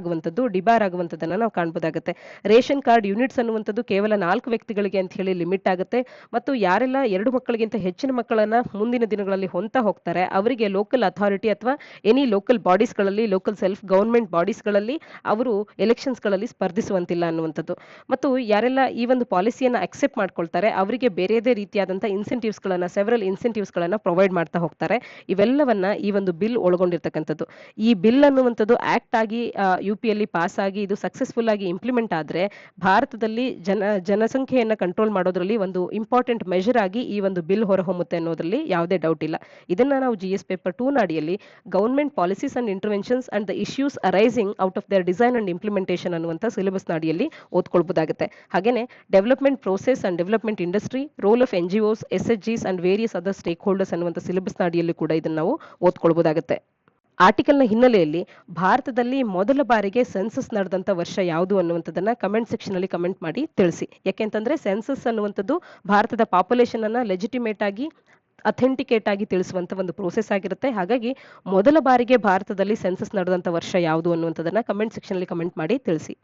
ಆಗುವಂಥದ್ದನ್ನ ನಾವು ಕಾಣಬಹುದಾಗುತ್ತೆ. ರೇಷನ್ ಕಾರ್ಡ್ ಯೂನಿಟ್ಸ್ ಅನ್ನುವಂಥದ್ದು ಕೇವಲ 4 ವ್ಯಕ್ತಿಗಳಿಗೆ ಅಂತ ಹೇಳಿ ಲಿಮಿಟ್ ಆಗುತ್ತೆ. ಮತ್ತು ಯಾರೆಲ್ಲ 2 ಮಕ್ಕಳಿಗಿಂತ ಹೆಚ್ಚಿನ ಮಕ್ಕಳನ್ನ ಮುಂದಿನ ದಿನಗಳಲ್ಲಿ ಹೊಂತಾ ಹೋಗ್ತಾರೆ ಅವರಿಗೆ ಲೋಕಲ್ ಅಥಾರಿಟಿ ಅಥವಾ ಎನಿ ಲೋಕಲ್ ಬಾಡೀಸ್ಗಳಲ್ಲಿ ಲೋಕಲ್ ಸೆಲ್ಫ್ ಗವರ್ಮೆಂಟ್ ಬಾಡೀಸ್ಗಳಲ್ಲಿ ಅವರು ಎಲೆಕ್ಷನ್ಸ್ಗಳಲ್ಲಿ ಸ್ಪರ್ಧಿಸುವಂತಿಲ್ಲ ಅನ್ನುವಂಥದ್ದು. ಮತ್ತು ಯಾರೆಲ್ಲ ಈ ಒಂದು ಪಾಲಿಸಿಯನ್ನ ಅಕ್ಸೆಪ್ಟ್ ಮಾಡ್ಕೊಳ್ತಾರೆ ಅವರಿಗೆ ಬೇರೆದೇ ರೀತಿಯಾದಂತಹ ಸೆವೆರಲ್ ಇನ್ಸೆಂಟಿವ್ಸ್ಗಳನ್ನ ಪ್ರೊವೈಡ್ ಮಾಡ್ತಾ ಹೋಗ್ತಾರೆ. ಇವೆಲ್ಲವನ್ನ ಈ ಒಂದು ಬಿಲ್ ಒಳಗೊಂಡಿರ್ತಕ್ಕಂಥದ್ದು. ಈ ಬಿಲ್ ಅನ್ನುವಂಥದ್ದು ಆಕ್ಟ್ ಆಗಿ ಯುಪಿಯಲ್ಲಿ ಪಾಸ್ ಆಗಿ ಇದು ಸಕ್ಸಸ್ಫುಲ್ ಆಗಿ ಇಂಪ್ಲಿಮೆಂಟ್ ಆದ್ರೆ ಭಾರತದಲ್ಲಿ ಜನಸಂಖ್ಯೆಯನ್ನ ಕಂಟ್ರೋಲ್ ಮಾಡೋದ್ರಲ್ಲಿ ಒಂದು ಇಂಪಾರ್ಟೆಂಟ್ ಮೆಜರ್ ಆಗಿ ಈ ಒಂದು ಬಿಲ್ ಹೊರಹೊಮ್ಮುತ್ತೆ ಅನ್ನೋದ್ರಲ್ಲಿ ಯಾವುದೇ ಡೌಟ್ ಇಲ್ಲ. ಇದನ್ನ ನಾವು GS ಪೇಪರ್ 2 ನ ಅಡಿಯಲ್ಲಿ government policies and interventions and the issues arising out of their design and implementation ಅನ್ನುವಂಥ ಸಿಲೆಬಸ್ ನ ಅಡಿಯಲ್ಲಿ ಓದ್ಕೊಳ್ಬಹುದಾಗುತ್ತೆ. ಹಾಗೇನೆ development process and development industry, role of NGOs, SHGs and various other stake holders ಅನ್ನುವಂಥ ಸಿಲೆಬಸ್ ನ ಅಡಿಯಲ್ಲಿ ಕೂಡ ಇದನ್ನ ನಾವು ಓದ್ಕೊಳ್ಬಹುದಾಗುತ್ತೆ. ಆರ್ಟಿಕಲ್ನ ಹಿನ್ನೆಲೆಯಲ್ಲಿ ಭಾರತದಲ್ಲಿ ಮೊದಲ ಬಾರಿಗೆ ಸೆನ್ಸಸ್ ನಡೆದಂತ ವರ್ಷ ಯಾವುದು ಅನ್ನುವಂಥದ್ದನ್ನ ಕಮೆಂಟ್ ಸೆಕ್ಷನ್ ಅಲ್ಲಿ ಕಮೆಂಟ್ ಮಾಡಿ ತಿಳಿಸಿ. ಯಾಕೆಂತಂದ್ರೆ ಸೆನ್ಸಸ್ ಅನ್ನುವಂಥದ್ದು ಭಾರತದ ಪಾಪ್ಯುಲೇಷನ್ ಅನ್ನ ಲೆಜಿಟಿಮೇಟ್ ಆಗಿ ಅಥೆಂಟಿಕೇಟ್ ಆಗಿ ತಿಳಿಸುವಂತ ಒಂದು ಪ್ರೋಸೆಸ್ ಆಗಿರುತ್ತೆ. ಹಾಗಾಗಿ ಮೊದಲ ಬಾರಿಗೆ ಭಾರತದಲ್ಲಿ ಸೆನ್ಸಸ್ ನಡೆದಂತ ವರ್ಷ ಯಾವುದು ಅನ್ನುವಂಥದ್ದನ್ನ ಕಮೆಂಟ್ ಸೆಕ್ಷನ್ ಅಲ್ಲಿ ಕಮೆಂಟ್ ಮಾಡಿ ತಿಳಿಸಿ.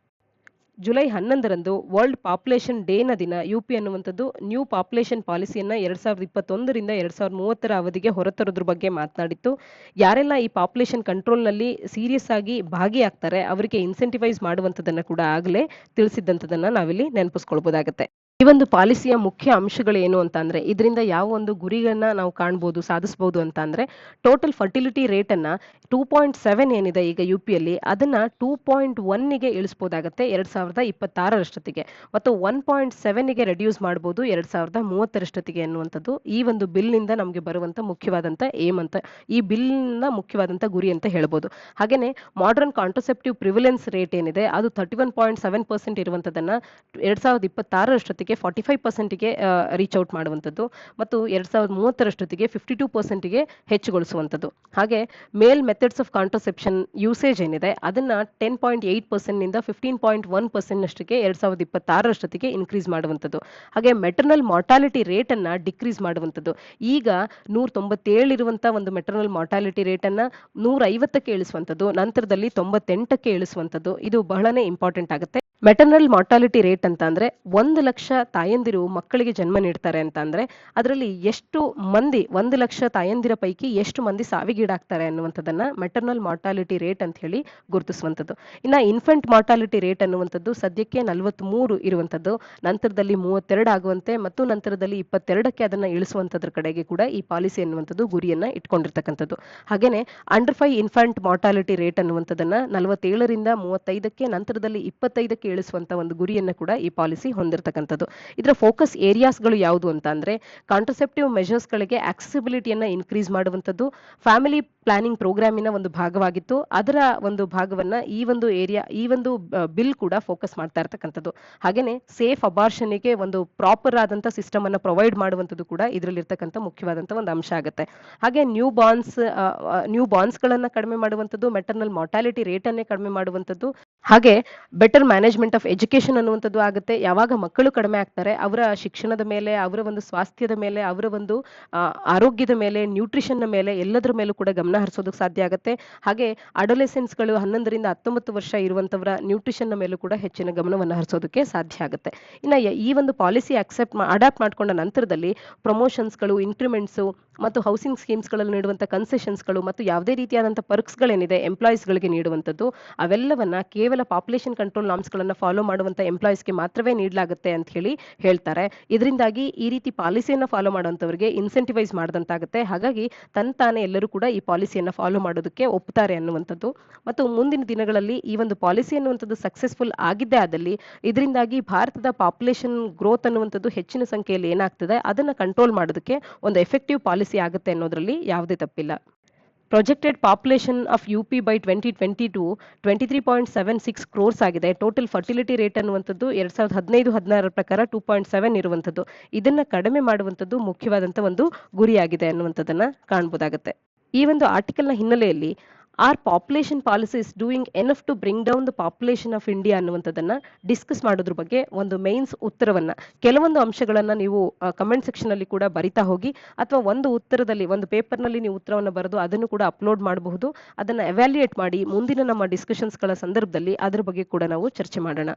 ಜುಲೈ 11ರಂದು ವರ್ಲ್ಡ್ ಪಾಪ್ಯುಲೇಷನ್ ಡೇ ನ ದಿನ ಯುಪಿ ಅನ್ನುವಂಥದ್ದು ನ್ಯೂ ಪಾಪ್ಯುಲೇಷನ್ ಪಾಲಿಸಿಯನ್ನ 2021ರಿಂದ 2030ರ ಅವಧಿಗೆ ಹೊರತರೋದ್ರ ಬಗ್ಗೆ ಮಾತನಾಡಿತ್ತು. ಯಾರೆಲ್ಲ ಈ ಪಾಪ್ಯುಲೇಷನ್ ಕಂಟ್ರೋಲ್ ನಲ್ಲಿ ಸೀರಿಯಸ್ ಆಗಿ ಭಾಗಿಯಾಗ್ತಾರೆ ಅವರಿಗೆ ಇನ್ಸೆಂಟಿವೈಸ್ ಮಾಡುವಂಥದ್ದನ್ನ ಕೂಡ ಆಗಲೇ ತಿಳಿಸಿದ್ದಂಥದ್ದನ್ನ ನಾವಿಲ್ಲಿ ನೆನಪಿಸ್ಕೊಳ್ಬಹುದಾಗುತ್ತೆ. ಈ ಒಂದು ಪಾಲಿಸಿಯ ಮುಖ್ಯ ಅಂಶಗಳೇನು ಅಂತ ಅಂದ್ರೆ ಇದರಿಂದ ಯಾವ ಒಂದು ಗುರಿಗಳನ್ನ ನಾವು ಕಾಣ್ಬೋದು ಸಾಧಿಸಬಹುದು ಅಂತ ಅಂದ್ರೆ ಟೋಟಲ್ ಫರ್ಟಿಲಿಟಿ ರೇಟ್ ಅನ್ನ 2.7 ಏನಿದೆ ಈಗ ಯುಪಿಯಲ್ಲಿ ಅದನ್ನ 2.1ಗೆ ಇಳಿಸಬಹುದಾಗತ್ತೆ 2026 ಮತ್ತು 1.7ಗೆ ರೆಡ್ಯೂಸ್ ಮಾಡಬಹುದು 2030 ಅನ್ನುವಂಥದ್ದು ಈ ಒಂದು ಬಿಲ್ ನಿಂದ ನಮಗೆ ಬರುವಂತ ಮುಖ್ಯವಾದಂತ ಏಮ್ ಅಂತ ಈ ಬಿಲ್ ನ ಮುಖ್ಯವಾದಂತ ಗುರಿ ಅಂತ ಹೇಳ್ಬೋದು. ಹಾಗೇನೆ ಮಾಡರ್ನ್ ಕಾಂಟ್ರಸೆಪ್ಟಿವ್ ಪ್ರಿವಿಲೆನ್ಸ್ ರೇಟ್ ಏನಿದೆ ಅದು 31.7% ಇರುವಂತದನ್ನ 2026 45%ಗೆ ರೀಚ್ ಔಟ್ ಮಾಡುವಂಥದ್ದು ಮತ್ತು 2030 52%ಗೆ ಹೆಚ್ಚುಗೊಳಿಸುವಂಥದ್ದು. ಹಾಗೆ ಮೇಲ್ ಮೆಥಡ್ಸ್ ಆಫ್ ಕಾಂಟ್ರಸೆಪ್ಷನ್ ಯೂಸೇಜ್ ಏನಿದೆ ಅದನ್ನ 10.8% ನಿಂದ 15.1% ನಷ್ಟಕ್ಕೆ 2026 ಇನ್ಕ್ರೀಸ್ ಮಾಡುವಂಥದ್ದು. ಹಾಗೆ ಮೆಟರ್ನಲ್ ಮಾರ್ಟಾಲಿಟಿ ರೇಟ್ ಅನ್ನ ಡಿಕ್ರೀಸ್ ಮಾಡುವಂಥದ್ದು. ಈಗ 197 ಇರುವಂತ ಒಂದು ಮೆಟರ್ನಲ್ ಮಾರ್ಟಾಲಿಟಿ ರೇಟ್ ಅನ್ನ 150ಕ್ಕೆ ಇಳಿಸುವಂಥದ್ದು, ನಂತರದಲ್ಲಿ 98ಕ್ಕೆ ಇಳಿಸುವಂಥದ್ದು. ಇದು ಬಹಳನೇ ಇಂಪಾರ್ಟೆಂಟ್ ಆಗುತ್ತೆ. ಮೆಟರ್ನಲ್ ಮಾರ್ಟಾಲಿಟಿ ರೇಟ್ ಅಂತ ಅಂದ್ರೆ 1 ಲಕ್ಷ ತಾಯಂದಿರು ಮಕ್ಕಳಿಗೆ ಜನ್ಮ ನೀಡ್ತಾರೆ ಅಂತ ಅಂದ್ರೆ ಅದರಲ್ಲಿ ಎಷ್ಟು ಮಂದಿ 1 ಲಕ್ಷ ತಾಯಂದಿರ ಪೈಕಿ ಎಷ್ಟು ಮಂದಿ ಸಾವಿಗೀಡಾಗ್ತಾರೆ ಅನ್ನುವಂಥದ್ದನ್ನ ಮೆಟರ್ನಲ್ ಮಾರ್ಟಾಲಿಟಿ ರೇಟ್ ಅಂತ ಹೇಳಿ ಗುರುತಿಸುವಂಥದ್ದು. ಇನ್ನ ಇನ್ಫೆಂಟ್ ಮಾರ್ಟಾಲಿಟಿ ರೇಟ್ ಅನ್ನುವಂಥದ್ದು ಸದ್ಯಕ್ಕೆ 43 ಇರುವಂಥದ್ದು, ನಂತರದಲ್ಲಿ 32 ಆಗುವಂತೆ ಮತ್ತು ನಂತರದಲ್ಲಿ 22ಕ್ಕೆ ಅದನ್ನ ಇಳಿಸುವಂತದ್ರ ಕಡೆಗೆ ಕೂಡ ಈ ಪಾಲಿಸಿ ಅನ್ನುವಂಥದ್ದು ಗುರಿಯನ್ನ ಇಟ್ಕೊಂಡಿರ್ತಕ್ಕಂಥದ್ದು. ಹಾಗೇನೆ ಅಂಡರ್ 5 ಇನ್ಫೆಂಟ್ ಮಾರ್ಟಾಲಿಟಿ ರೇಟ್ ಅನ್ನುವಂಥದ್ದನ್ನ 47ರಿಂದ 35ಕ್ಕೆ ನಂತರದಲ್ಲಿ 25ಕ್ಕೆ ಇಳಿಸುವಂತ ಒಂದು ಗುರಿಯನ್ನ ಕೂಡ ಈ ಪಾಲಿಸಿ ಹೊಂದಿರತಕ್ಕಂಥದ್ದು. ಇದರ ಫೋಕಸ್ ಏರಿಯಾಸ್ಗಳು ಯಾವುದು ಅಂತ ಅಂದ್ರೆ ಕಾಂಟ್ರಸೆಪ್ಟಿವ್ ಮೆಷರ್ಸ್ ಗಳಿಗೆ ಆಕ್ಸೆಸಿಬಿಲಿಟಿಯನ್ನ ಇನ್ಕ್ರೀಸ್ ಮಾಡುವಂಥದ್ದು ಫ್ಯಾಮಿಲಿ ಪ್ಲಾನಿಂಗ್ ಪ್ರೋಗ್ರಾಮಿನ ಒಂದು ಭಾಗವಾಗಿತ್ತು. ಅದರ ಒಂದು ಭಾಗವನ್ನ ಈ ಒಂದು ಬಿಲ್ ಕೂಡ ಫೋಕಸ್ ಮಾಡ್ತಾ ಇರ್ತಕ್ಕಂಥದ್ದು. ಹಾಗೇನೆ ಸೇಫ್ ಅಬಾರ್ಷನ್ಗೆ ಒಂದು ಪ್ರಾಪರ್ ಆದಂತ ಸಿಸ್ಟಮ್ ಅನ್ನ ಪ್ರೊವೈಡ್ ಮಾಡುವಂಥದ್ದು ಕೂಡ ಇದರಲ್ಲಿ ಇರ್ತಕ್ಕಂಥ ಮುಖ್ಯವಾದಂತ ಒಂದು ಅಂಶ ಆಗುತ್ತೆ. ಹಾಗೆ ನ್ಯೂ ಬಾರ್ನ್ಸ್ ಗಳನ್ನ ಕಡಿಮೆ ಮಾಡುವಂಥದ್ದು, ಮೆಟರ್ನಲ್ ಮಾರ್ಟಾಲಿಟಿ ರೇಟ್ ಅನ್ನೇ ಕಡಿಮೆ ಮಾಡುವಂಥದ್ದು, ಹಾಗೆ ಬೆಟರ್ ಮ್ಯಾನೇಜ್ಮೆಂಟ್ ಆಫ್ ಎಜುಕೇಶನ್ ಅನ್ನುವಂಥದ್ದು ಆಗುತ್ತೆ. ಯಾವಾಗ ಮಕ್ಕಳು ಕಡಿಮೆ ಆಗ್ತಾರೆ ಅವರ ಶಿಕ್ಷಣದ ಮೇಲೆ, ಅವರ ಒಂದು ಸ್ವಾಸ್ಥ್ಯದ ಮೇಲೆ, ಅವರ ಒಂದು ಆರೋಗ್ಯದ ಮೇಲೆ, ನ್ಯೂಟ್ರಿಷನ್ ಮೇಲೆ ಎಲ್ಲದರ ಮೇಲೂ ಕೂಡ ಗಮನ ಹರಿಸೋದಕ್ಕೆ ಸಾಧ್ಯ ಆಗುತ್ತೆ. ಹಾಗೆ ಅಡೋಲೆಸೆನ್ಸ್ಗಳು 11ರಿಂದ 19 ವರ್ಷ ಇರುವಂತವರ ನ್ಯೂಟ್ರಿಷನ್ ಮೇಲೂ ಕೂಡ ಹೆಚ್ಚಿನ ಗಮನವನ್ನು ಹರಿಸೋದಕ್ಕೆ ಸಾಧ್ಯ ಆಗುತ್ತೆ. ಇನ್ನು ಈ ಒಂದು ಪಾಲಿಸಿ ಅಡಾಪ್ಟ್ ಮಾಡ್ಕೊಂಡ ನಂತರದಲ್ಲಿ ಪ್ರಮೋಷನ್ಸ್ಗಳು, ಇನ್ಕ್ರಿಮೆಂಟ್ಸು ಮತ್ತು ಹೌಸಿಂಗ್ ಸ್ಕೀಮ್ಸ್ಗಳಲ್ಲಿ ನೀಡುವಂಥ ಕನ್ಸೆಷನ್ಸ್ಗಳು ಮತ್ತು ಯಾವುದೇ ರೀತಿಯಾದಂಥ ಪರ್ಕ್ಸ್ಗಳೇನಿದೆ ಎಂಪ್ಲಾಯೀಸ್ಗಳಿಗೆ ನೀಡುವಂಥದ್ದು ಅವೆಲ್ಲವನ್ನ ಕೇವಲ ಪಾಪ್ಯುಲೇಷನ್ ಕಂಟ್ರೋಲ್ ನಾರ್ಮ್ಸ್ಗಳನ್ನು ಫಾಲೋ ಮಾಡುವಂಥ ಎಂಪ್ಲಾಯೀಸ್ಗೆ ಮಾತ್ರವೇ ನೀಡಲಾಗುತ್ತೆ ಅಂತ ಹೇಳಿ ಹೇಳ್ತಾರೆ. ಇದರಿಂದಾಗಿ ಈ ರೀತಿ ಪಾಲಿಸಿಯನ್ನು ಫಾಲೋ ಮಾಡುವಂಥವರಿಗೆ ಇನ್ಸೆಂಟಿವೈಸ್ ಮಾಡಿದಂತಾಗುತ್ತೆ. ಹಾಗಾಗಿ ತಾನೇ ಎಲ್ಲರೂ ಕೂಡ ಈ ಪಾಲಿಸಿಯನ್ನು ಫಾಲೋ ಮಾಡೋದಕ್ಕೆ ಒಪ್ತಾರೆ ಅನ್ನುವಂಥದ್ದು. ಮತ್ತು ಮುಂದಿನ ದಿನಗಳಲ್ಲಿ ಈ ಒಂದು ಪಾಲಿಸಿ ಅನ್ನುವಂಥದ್ದು ಸಕ್ಸಸ್ಫುಲ್ ಆಗಿದ್ದೇ ಆದಲ್ಲಿ ಇದರಿಂದಾಗಿ ಭಾರತದ ಪಾಪ್ಯುಲೇಷನ್ ಗ್ರೋತ್ ಅನ್ನುವಂಥದ್ದು ಹೆಚ್ಚಿನ ಸಂಖ್ಯೆಯಲ್ಲಿ ಏನಾಗ್ತದೆ ಅದನ್ನು ಕಂಟ್ರೋಲ್ ಮಾಡೋದಕ್ಕೆ ಒಂದು ಎಫೆಕ್ಟಿವ್ ಪಾಲಿಸಿ ಆಗುತ್ತೆ ಅನ್ನೋದ್ರಲ್ಲಿ ಯಾವುದೇ ತಪ್ಪಿಲ್ಲ. Projected population of UP by 2022 23.76 crores ಆಗಿದೆ. ಟೋಟಲ್ ಫರ್ಟಿಲಿಟಿ ರೇಟ್ ಅನ್ನುವಂಥದ್ದು 2015-16 ಪ್ರಕಾರ 2.7 ಇರುವಂಥದ್ದು. ಇದನ್ನ ಕಡಿಮೆ ಮಾಡುವಂಥದ್ದು ಮುಖ್ಯವಾದಂಥ ಒಂದು ಗುರಿಯಾಗಿದೆ ಅನ್ನುವಂಥದ್ದನ್ನ ಕಾಣಬಹುದಾಗುತ್ತೆ. ಈ ಒಂದು ಆರ್ಟಿಕಲ್ನ ಹಿನ್ನೆಲೆಯಲ್ಲಿ are population policies doing enough to bring down the population of India ಅನ್ನುವಂಥದ್ದನ್ನ ಡಿಸ್ಕಸ್ ಮಾಡೋದ್ರ ಬಗ್ಗೆ ಒಂದು ಮೇನ್ಸ್ ಉತ್ತರವನ್ನ ಕೆಲವೊಂದು ಅಂಶಗಳನ್ನ ನೀವು ಕಮೆಂಟ್ ಸೆಕ್ಷನ್ ಅಲ್ಲಿ ಕೂಡ ಬರಿತಾ ಹೋಗಿ, ಅಥವಾ ಒಂದು ಉತ್ತರದಲ್ಲಿ ಒಂದು ಪೇಪರ್ನಲ್ಲಿ ನೀವು ಉತ್ತರವನ್ನು ಬರೆದು ಅದನ್ನು ಕೂಡ ಅಪ್ಲೋಡ್ ಮಾಡಬಹುದು. ಅದನ್ನ ಎವ್ಯಾಲ್ಯೂಯೇಟ್ ಮಾಡಿ ಮುಂದಿನ ನಮ್ಮ ಡಿಸ್ಕಷನ್ಸ್ಗಳ ಸಂದರ್ಭದಲ್ಲಿ ಅದರ ಬಗ್ಗೆ ಕೂಡ ನಾವು ಚರ್ಚೆ ಮಾಡೋಣ.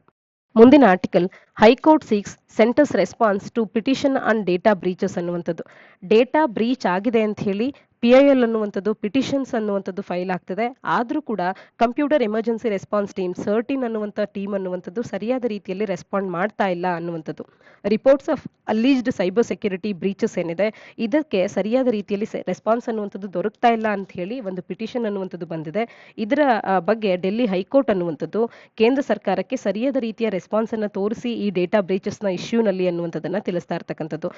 ಮುಂದಿನ article high court seeks centre's response to petition on data breaches ಅನ್ನುವಂಥದ್ದು. ಡೇಟಾ ಬ್ರೀಚ್ ಆಗಿದೆ ಅಂತ ಹೇಳಿ PIL ಅನ್ನುವಂಥದ್ದು ಪಿಟಿಷನ್ಸ್ ಅನ್ನುವಂಥದ್ದು ಫೈಲ್ ಆಗ್ತದೆ. ಆದರೂ ಕೂಡ ಕಂಪ್ಯೂಟರ್ ಎಮರ್ಜೆನ್ಸಿ ರೆಸ್ಪಾನ್ಸ್ ಟೀಮ್ 13 ಅನ್ನುವಂಥ ಟೀಮ್ ಅನ್ನುವಂಥದ್ದು ಸರಿಯಾದ ರೀತಿಯಲ್ಲಿ ರೆಸ್ಪಾಂಡ್ ಮಾಡ್ತಾ ಇಲ್ಲ ಅನ್ನುವಂಥದ್ದು. ರಿಪೋರ್ಟ್ಸ್ ಆಫ್ ಅಲೀಜ್ಡ್ ಸೈಬರ್ ಸೆಕ್ಯೂರಿಟಿ ಬ್ರೀಚಸ್ ಏನಿದೆ ಇದಕ್ಕೆ ಸರಿಯಾದ ರೀತಿಯಲ್ಲಿ ರೆಸ್ಪಾನ್ಸ್ ಅನ್ನುವಂಥದ್ದು ದೊರಕ್ತಾ ಇಲ್ಲ ಅಂತ ಹೇಳಿ ಒಂದು ಪಿಟಿಷನ್ ಅನ್ನುವಂಥದ್ದು ಬಂದಿದೆ. ಇದರ ಬಗ್ಗೆ ಡೆಲ್ಲಿ ಹೈಕೋರ್ಟ್ ಅನ್ನುವಂಥದ್ದು ಕೇಂದ್ರ ಸರ್ಕಾರಕ್ಕೆ ಸರಿಯಾದ ರೀತಿಯ ರೆಸ್ಪಾನ್ಸ್ ಅನ್ನು ತೋರಿಸಿ ಈ ಡೇಟಾ ಬ್ರೀಚಸ್ನ ಇಶ್ಯೂನಲ್ಲಿ ಅನ್ನುವಂಥದ್ದನ್ನ ತಿಳಿಸ್ತಾ ಇರ್ತಕ್ಕಂಥದ್ದು.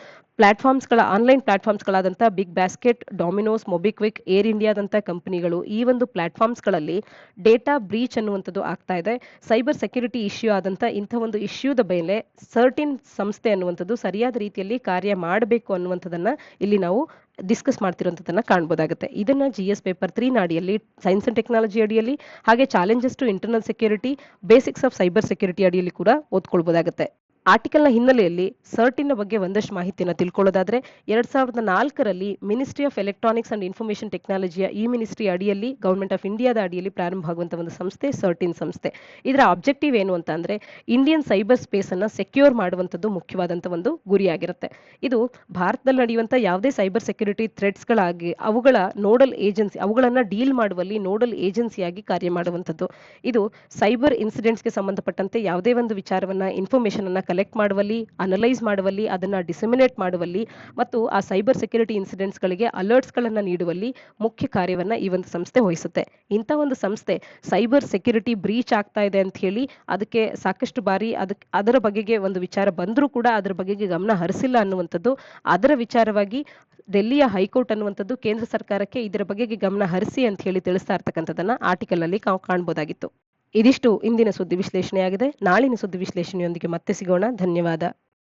ಆನ್ಲೈನ್ ಪ್ಲಾಟ್ಫಾರ್ಮ್ಸ್ಗಳಾದಂಥ Big Basket, Domino's, MobiKwik, Air ಇಂಡಿಯಾದಂಥ ಕಂಪನಿಗಳು ಈ ಒಂದು ಪ್ಲಾಟ್ಫಾರ್ಮ್ಸ್ಗಳಲ್ಲಿ ಡೇಟಾ ಬ್ರೀಚ್ ಅನ್ನುವಂಥದ್ದು ಆಗ್ತಾ ಇದೆ. ಸೈಬರ್ ಸೆಕ್ಯೂರಿಟಿ ಇಶ್ಯೂ ಆದಂಥ ಇಂಥ ಒಂದು ಇಶ್ಯೂದ ಮೇಲೆ 13 ಸಂಸ್ಥೆ ಅನ್ನುವಂಥದ್ದು ಸರಿಯಾದ ರೀತಿಯಲ್ಲಿ ಕಾರ್ಯ ಮಾಡಬೇಕು ಅನ್ನುವಂಥದ್ದನ್ನ ಇಲ್ಲಿ ನಾವು ಡಿಸ್ಕಸ್ ಮಾಡ್ತಿರುವಂಥದ್ದನ್ನ ಕಾಣಬಹುದಾಗುತ್ತೆ. ಇದನ್ನ GS ಪೇಪರ್ 3 ಅಡಿಯಲ್ಲಿ, ಸೈನ್ಸ್ ಅಂಡ್ ಟೆಕ್ನಾಲಜಿ ಅಡಿಯಲ್ಲಿ, ಹಾಗೆ challenges to internal security, basics of cyber security ಅಡಿಯಲ್ಲಿ ಕೂಡ ಓದ್ಕೊಳ್ಬಹುದಾಗುತ್ತೆ. ಆರ್ಟಿಕಲ್ನ ಹಿನ್ನೆಲೆಯಲ್ಲಿ 13 ಬಗ್ಗೆ ಒಂದಷ್ಟು ಮಾಹಿತಿಯನ್ನು ತಿಳ್ಕೊಳ್ಳೋದಾದ್ರೆ 2004ರಲ್ಲಿ ministry of electronics and information ಟೆಕ್ನಾಲಜಿಯ ಈ ಮಿನಿಸ್ಟ್ರಿ ಅಡಿಯಲ್ಲಿ ಗವರ್ಮೆಂಟ್ ಆಫ್ ಇಂಡಿಯಾದ ಅಡಿಯಲ್ಲಿ ಪ್ರಾರಂಭ ಆಗುವಂತಹ ಒಂದು ಸಂಸ್ಥೆ 13 ಸಂಸ್ಥೆ. ಇದರ ಆಬ್ಜೆಕ್ಟಿವ್ ಏನು ಅಂತ ಅಂದ್ರೆ ಇಂಡಿಯನ್ ಸೈಬರ್ ಸ್ಪೇಸ್ ಅನ್ನ ಸೆಕ್ಯೂರ್ ಮಾಡುವಂಥದ್ದು ಮುಖ್ಯವಾದಂಥ ಒಂದು ಗುರಿಯಾಗಿರುತ್ತೆ. ಇದು ಭಾರತದಲ್ಲಿ ನಡೆಯುವಂಥ ಯಾವುದೇ ಸೈಬರ್ ಸೆಕ್ಯೂರಿಟಿ ಥ್ರೆಟ್ಸ್ಗಳಾಗಿ ಅವುಗಳ ನೋಡಲ್ ಏಜೆನ್ಸಿ, ಅವುಗಳನ್ನ ಡೀಲ್ ಮಾಡುವಲ್ಲಿ ನೋಡಲ್ ಏಜೆನ್ಸಿಯಾಗಿ ಕಾರ್ಯ ಮಾಡುವಂಥದ್ದು. ಇದು ಸೈಬರ್ ಇನ್ಸಿಡೆಂಟ್ಸ್ಗೆ ಸಂಬಂಧಪಟ್ಟಂತೆ ಯಾವುದೇ ಒಂದು ವಿಚಾರವನ್ನ, ಇನ್ಫಾರ್ಮೇಶನ್ ಅನ್ನ ಕಲೆಕ್ಟ್ ಮಾಡುವಲ್ಲಿ, ಅನಲೈಸ್ ಮಾಡುವಲ್ಲಿ, ಅದನ್ನ ಡಿಸೆಮಿನೇಟ್ ಮಾಡುವಲ್ಲಿ ಮತ್ತು ಆ ಸೈಬರ್ ಸೆಕ್ಯೂರಿಟಿ ಇನ್ಸಿಡೆಂಟ್ಸ್ಗಳಿಗೆ ಅಲರ್ಟ್ಸ್ಗಳನ್ನು ನೀಡುವಲ್ಲಿ ಮುಖ್ಯ ಕಾರ್ಯವನ್ನ ಈ ಒಂದು ಸಂಸ್ಥೆ ವಹಿಸುತ್ತೆ. ಇಂಥ ಒಂದು ಸಂಸ್ಥೆ ಸೈಬರ್ ಸೆಕ್ಯೂರಿಟಿ ಬ್ರೀಚ್ ಆಗ್ತಾ ಇದೆ ಅಂತ ಹೇಳಿ ಅದಕ್ಕೆ ಸಾಕಷ್ಟು ಬಾರಿ ಅದರ ಬಗೆಗೆ ಒಂದು ವಿಚಾರ ಬಂದರೂ ಕೂಡ ಅದರ ಬಗೆಗೆ ಗಮನ ಹರಿಸಿಲ್ಲ ಅನ್ನುವಂಥದ್ದು, ಅದರ ವಿಚಾರವಾಗಿ ಡೆಲ್ಲಿಯ ಹೈಕೋರ್ಟ್ ಅನ್ನುವಂಥದ್ದು ಕೇಂದ್ರ ಸರ್ಕಾರಕ್ಕೆ ಇದರ ಬಗೆಗೆ ಗಮನ ಹರಿಸಿ ಅಂತ ಹೇಳಿ ತಿಳಿಸ್ತಾ ಇರ್ತಕ್ಕಂಥದ್ದನ್ನ ಆರ್ಟಿಕಲ್ ಅಲ್ಲಿ ಕಾಣಬಹುದಾಗಿತ್ತು. ಇದಿಷ್ಟು ಇಂದಿನ ಸುದ್ದಿ ವಿಶ್ಲೇಷಣೆಯಾಗಿದೆ. ನಾಳಿನ ಸುದ್ದಿ ವಿಶ್ಲೇಷಣೆಯೊಂದಿಗೆ ಮತ್ತೆ ಸಿಗೋಣ. ಧನ್ಯವಾದ.